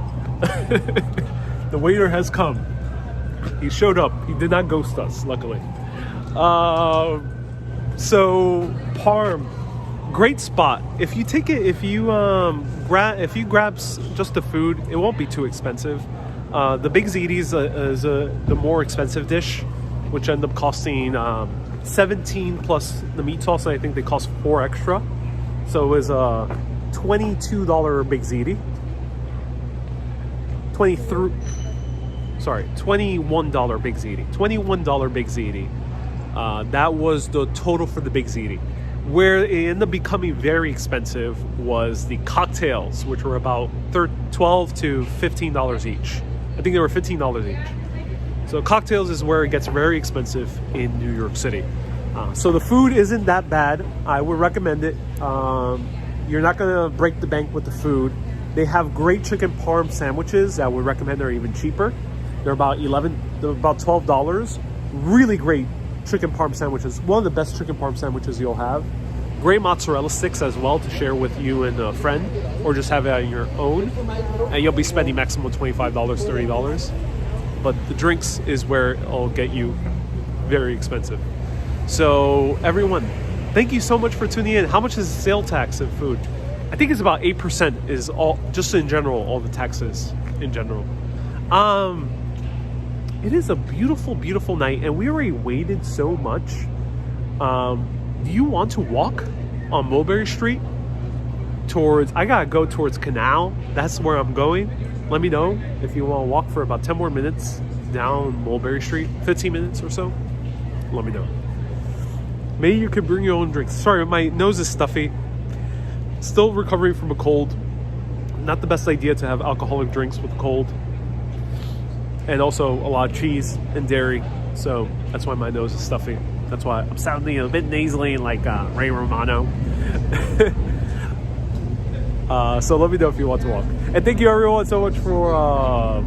The waiter has come. He showed up. He did not ghost us, luckily. So Parm, great spot. If you take it, if you grab just the food, it won't be too expensive. The Big Ziti is the more expensive dish, which end up costing 17 plus the meat sauce. And I think they cost 4 extra. So it was a $22 Big Ziti. $21 Big Ziti. $21 Big Ziti. That was the total for the Big Ziti. Where it ended up becoming very expensive was the cocktails, which were about $12 to $15 each. I think they were $15 each. So cocktails is where it gets very expensive in New York City. So the food isn't that bad. I would recommend it. You're not gonna break the bank with the food. They have great chicken parm sandwiches that I would recommend. They're even cheaper. They're about $12. Really great chicken parm sandwiches. One of the best chicken parm sandwiches you'll have. Great mozzarella sticks as well to share with you and a friend, or just have it on your own. And you'll be spending maximum $25, $30. But the drinks is where it'll get you very expensive. So everyone, thank you so much for tuning in. How much is the sale tax in food? I think it's about 8% is all, just in general, all the taxes in general. It is a beautiful, beautiful night, and we already waited so much. Do you want to walk on Mulberry Street towards, I gotta go towards Canal. That's where I'm going. Let me know if you want to walk for about 10 more minutes down Mulberry Street, 15 minutes or so. Let me know. Maybe you could bring your own drinks. Sorry, my nose is stuffy. Still recovering from a cold. Not the best idea to have alcoholic drinks with a cold. And also a lot of cheese and dairy. So that's why my nose is stuffy. That's why I'm sounding a bit nasally like Ray Romano. So let me know if you want to walk. And thank you everyone so much for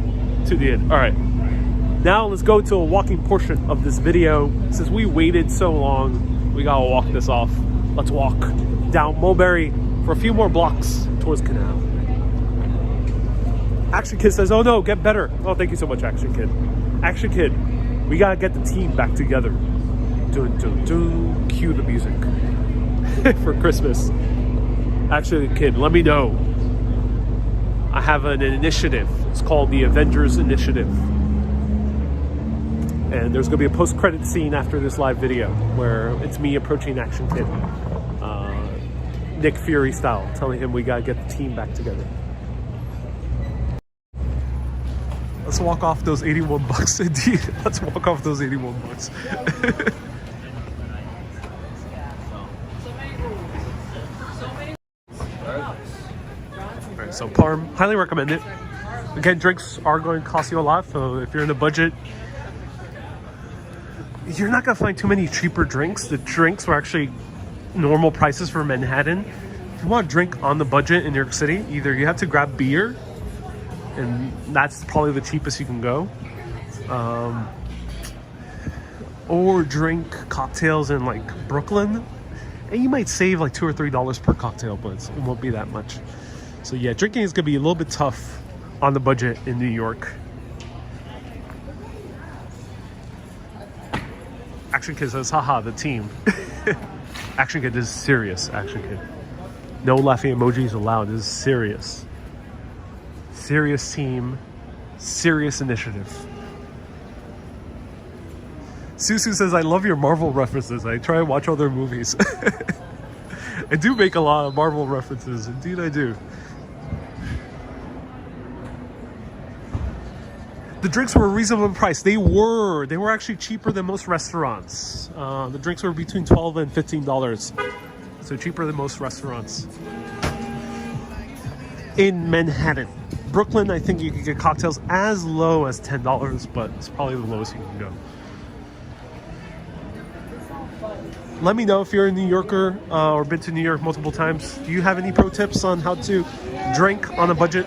tuning in. All right. Now let's go to a walking portion of this video. Since we waited so long, we gotta walk this off. Let's walk down Mulberry for a few more blocks towards Canal. Action Kid says, oh no, get better. Oh, thank you so much, Action Kid. Action Kid, we gotta get the team back together. Dun, dun, dun. Cue the music for Christmas. Actually, Kid, let me know. I have an initiative. It's called the Avengers Initiative. And there's going to be a post-credit scene after this live video where it's me approaching Action Kid, Nick Fury style, telling him we got to get the team back together. Let's walk off those 81 bucks. Indeed, let's walk off those 81 bucks. Alright, so Parm, highly recommend it. Again, drinks are going to cost you a lot, so if you're in a budget, you're not going to find too many cheaper drinks. The drinks were actually normal prices for Manhattan. If you want to drink on the budget in New York City, either you have to grab beer, and that's probably the cheapest you can go, or drink cocktails in like Brooklyn, and you might save like $2 or $3 per cocktail, but it won't be that much. So yeah, drinking is gonna be a little bit tough on the budget in New York. Action Kid says, haha, the team. Action Kid is serious, Action Kid. No laughing emojis allowed, this is serious. Serious team, serious initiative. Susu says, I love your Marvel references. I try and watch other movies. I do make a lot of Marvel references. Indeed I do. The drinks were a reasonable price. They were actually cheaper than most restaurants. The drinks were between $12 and $15. So cheaper than most restaurants. In Manhattan. Brooklyn, I think you can get cocktails as low as $10, but it's probably the lowest you can go. Let me know if you're a New Yorker or been to New York multiple times. Do you have any pro tips on how to drink on a budget?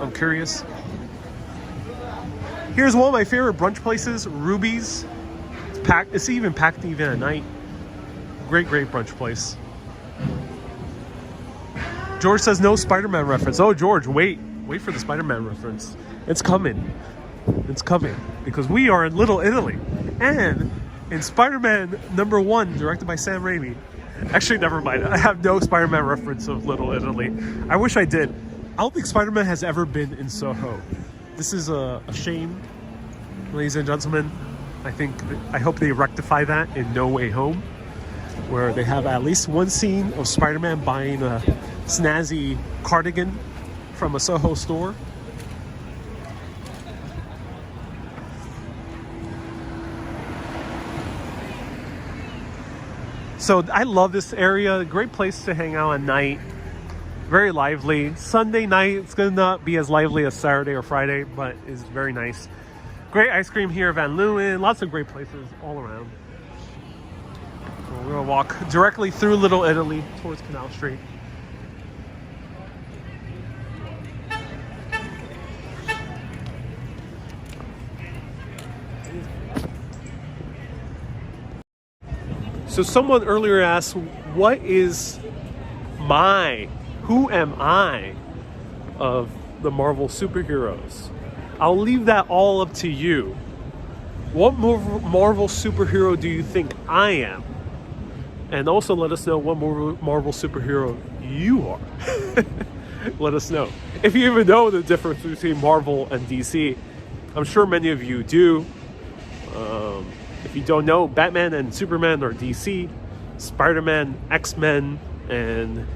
I'm curious. Here's one of my favorite brunch places, Ruby's. It's packed. It's even packed even at night. Great, great brunch place. George says no Spider-Man reference. Oh, George, wait for the Spider-Man reference. It's coming. It's coming because we are in Little Italy, and in Spider-Man #1, directed by Sam Raimi. Actually, never mind. I have no Spider-Man reference of Little Italy. I wish I did. I don't think Spider-Man has ever been in Soho. This is a shame, ladies and gentlemen. I hope they rectify that in No Way Home, where they have at least one scene of Spider-Man buying a snazzy cardigan from a Soho store. So I love this area. Great place to hang out at night. Very lively. Sunday night, it's gonna not be as lively as Saturday or Friday, but it's very nice. Great ice cream here at Van Leeuwen. Lots of great places all around. So we're gonna walk directly through Little Italy towards Canal Street. So someone earlier asked, who am I of the Marvel superheroes? I'll leave that all up to you. What Marvel superhero do you think I am? And also let us know what Marvel superhero you are. Let us know. If you even know the difference between Marvel and DC, I'm sure many of you do. If you don't know, Batman and Superman are DC, Spider-Man, X-Men, and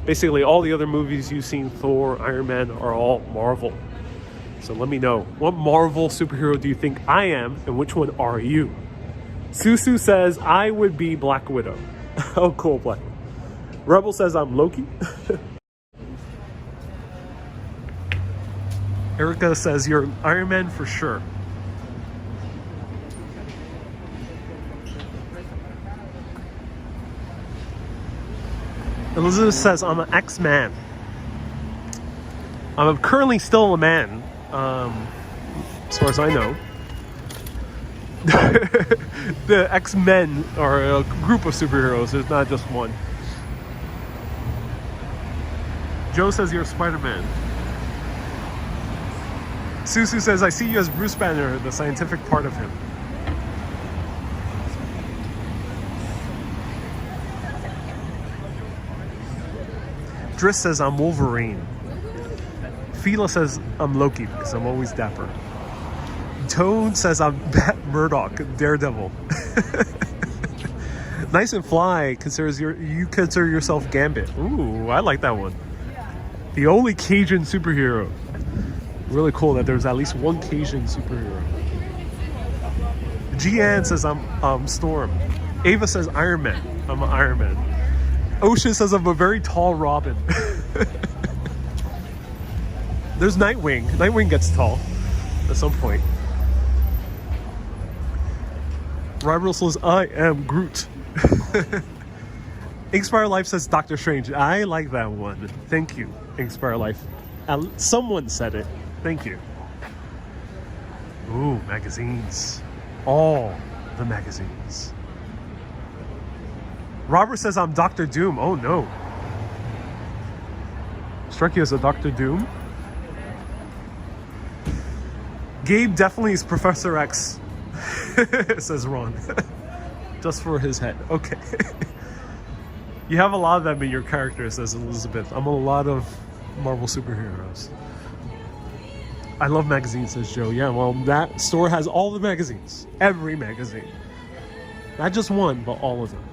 basically all the other movies you've seen, Thor, Iron Man, are all Marvel. So let me know, what Marvel superhero do you think I am, and which one are you? Susu says, I would be Black Widow. Oh, cool, Black Widow. Rebel says, I'm Loki. Erica says, you're Iron Man for sure. Elizabeth says, I'm an X-Man. I'm currently still a man, as far as I know. The X-Men are a group of superheroes, there's not just one. Joe says you're Spider-Man. Susu says, I see you as Bruce Banner, the scientific part of him. Driss says, I'm Wolverine. Fila says, I'm Loki because I'm always dapper. Toad says, I'm Murdoch, Daredevil. Nice and Fly you consider yourself Gambit. Ooh, I like that one. The only Cajun superhero. Really cool that there's at least one Cajun superhero. Gian says, I'm Storm. Ava says, Iron Man. I'm an Iron Man. Ocean says, I'm a very tall Robin. There's Nightwing. Nightwing gets tall at some point. Robert says, I am Groot. Inkspire Life says, Doctor Strange. I like that one. Thank you, Inkspire Life. Someone said it. Thank you. Ooh, magazines. All the magazines. Robert says, I'm Dr. Doom. Oh no. Struck you as a Dr. Doom? Gabe definitely is Professor X, says Ron. Just for his head. Okay. You have a lot of them in your character, says Elizabeth. I'm a lot of Marvel superheroes. I love magazines, says Joe. Yeah, well, that store has all the magazines. Every magazine. Not just one, but all of them.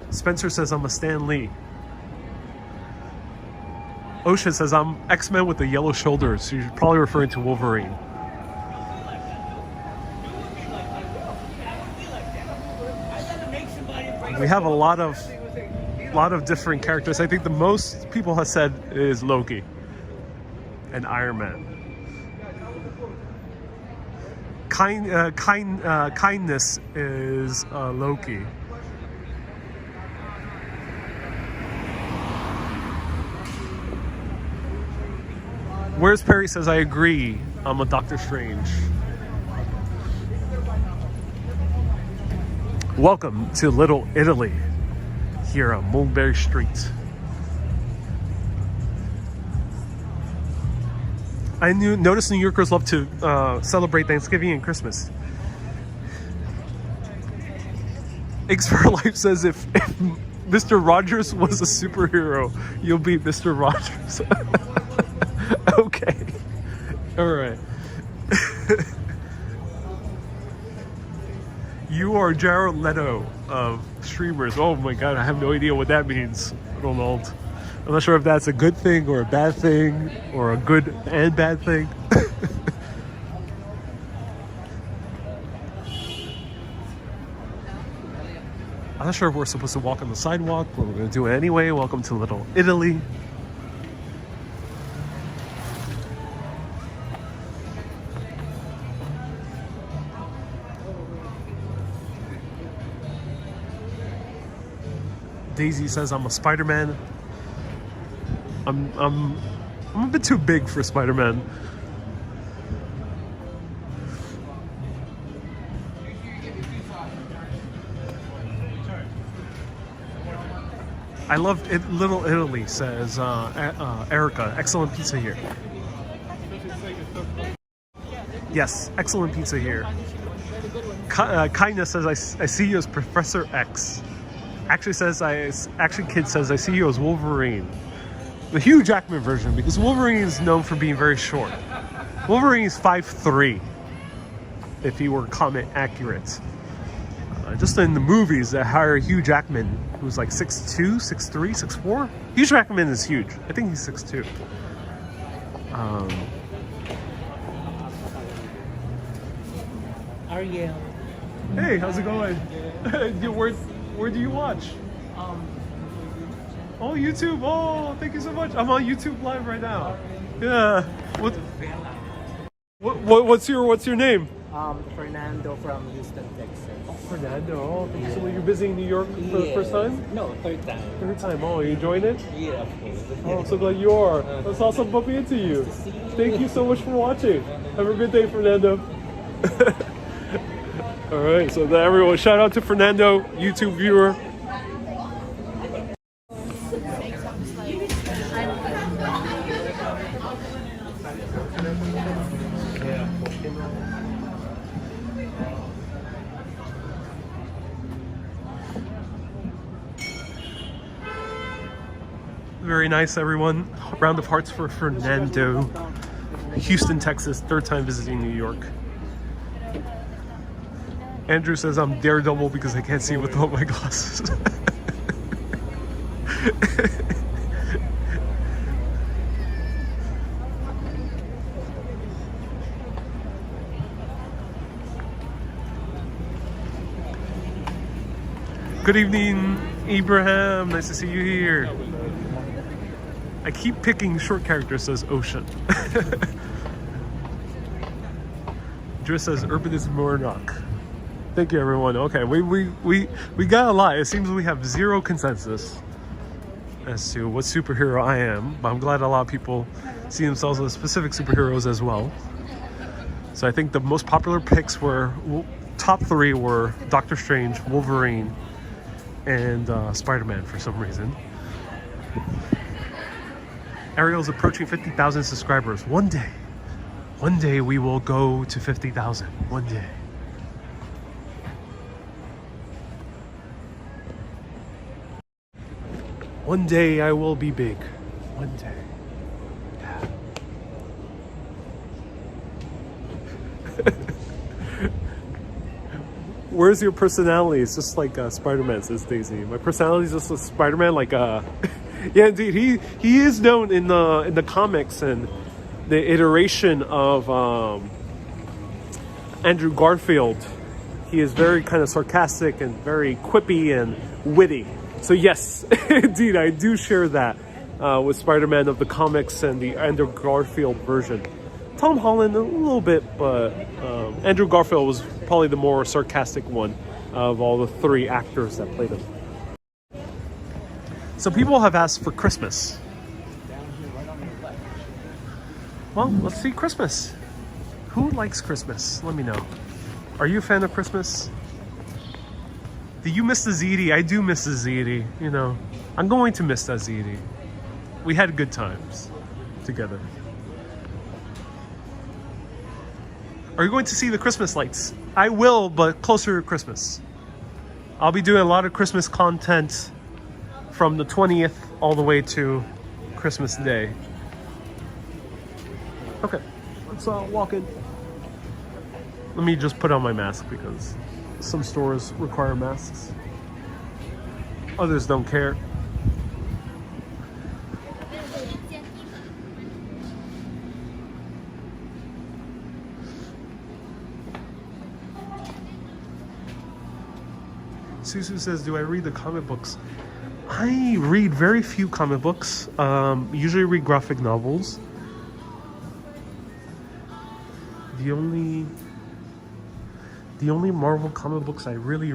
Spencer says, I'm a Stan Lee. Ocean says, I'm X-Men with the yellow shoulders. So you're probably referring to Wolverine. We have a lot of different characters. I think the most people have said is Loki and Iron Man. Kindness is Loki. Where's Perry says, I agree. I'm a Doctor Strange. Welcome to Little Italy here on Mulberry Street. Noticed New Yorkers love to celebrate Thanksgiving and Christmas. Eggs for Life says if Mr. Rogers was a superhero, you'll be Mr. Rogers. Okay. All right. You are Jared Leto of streamers. Oh my god, I have no idea what that means, Ronald. I'm not sure if that's a good thing or a bad thing, or a good and bad thing. I'm not sure if we're supposed to walk on the sidewalk, but we're going to do it anyway. Welcome to Little Italy. Daisy says I'm a Spider-Man. I'm a bit too big for Spider-Man. I love it. Little Italy, says Erica. Excellent pizza here. Yes, excellent pizza here. Kindness says I see you as Professor X. Actually Kid says I see you as Wolverine. The Hugh Jackman version, because Wolverine is known for being very short. Wolverine is 5'3", if he were comic accurate. Just in the movies that hire Hugh Jackman, who's like 6'2", 6'3", 6'4". Hugh Jackman is huge. I think he's 6'2". Ariel. Hey, how's it going? Where do you watch? Oh, YouTube. Oh, thank you so much. I'm on YouTube Live right now. Yeah. What's your name? Fernando from Houston, Texas. Oh, Fernando. Oh, thank you so much. You're visiting New York for the first time? No, third time. Third time. Oh, are you enjoying it? Yeah, of course. Oh, I'm so glad you are. That's awesome bumping into you. Thank you so much for watching. Have a good day, Fernando. All right, so everyone, shout out to Fernando, YouTube viewer. Very nice, everyone. Round of hearts for Fernando. Houston, Texas, third time visiting New York. Andrew says I'm Daredevil because I can't see without my glasses. Good evening, Abraham. Nice to see you here. I keep picking short characters, says Ocean. Drew says Urban is Murdoch. Thank you, everyone. Okay, we got a lot. It seems we have zero consensus as to what superhero I am, but I'm glad a lot of people see themselves as specific superheroes as well. So I think the most popular picks were, top three were Doctor Strange, Wolverine, and Spider-Man for some reason. Ariel's approaching 50,000 subscribers. One day we will go to 50,000. One day. One day I will be big. One day. Where's your personality? It's just like Spider-Man, says Daisy. My personality is just a Spider-Man, like yeah, indeed. He is known in the comics and the iteration of Andrew Garfield. He is very kind of sarcastic and very quippy and witty. So yes, indeed, I do share that with Spider-Man of the comics and the Andrew Garfield version. Tom Holland a little bit, but Andrew Garfield was probably the more sarcastic one of all the three actors that played him. So people have asked for Christmas. Well, let's see Christmas. Who likes Christmas? Let me know. Are you a fan of Christmas? Do you miss the ziti? I do miss the ziti. You know, I'm going to miss that ziti. We had good times together. Are you going to see the Christmas lights? I will, but closer to Christmas. I'll be doing a lot of Christmas content from the 20th all the way to Christmas Day. Okay, let's walk in. Let me just put on my mask because some stores require masks. Others don't care. Susu says, do I read the comic books? I read very few comic books. Usually read graphic novels. The only Marvel comic books I really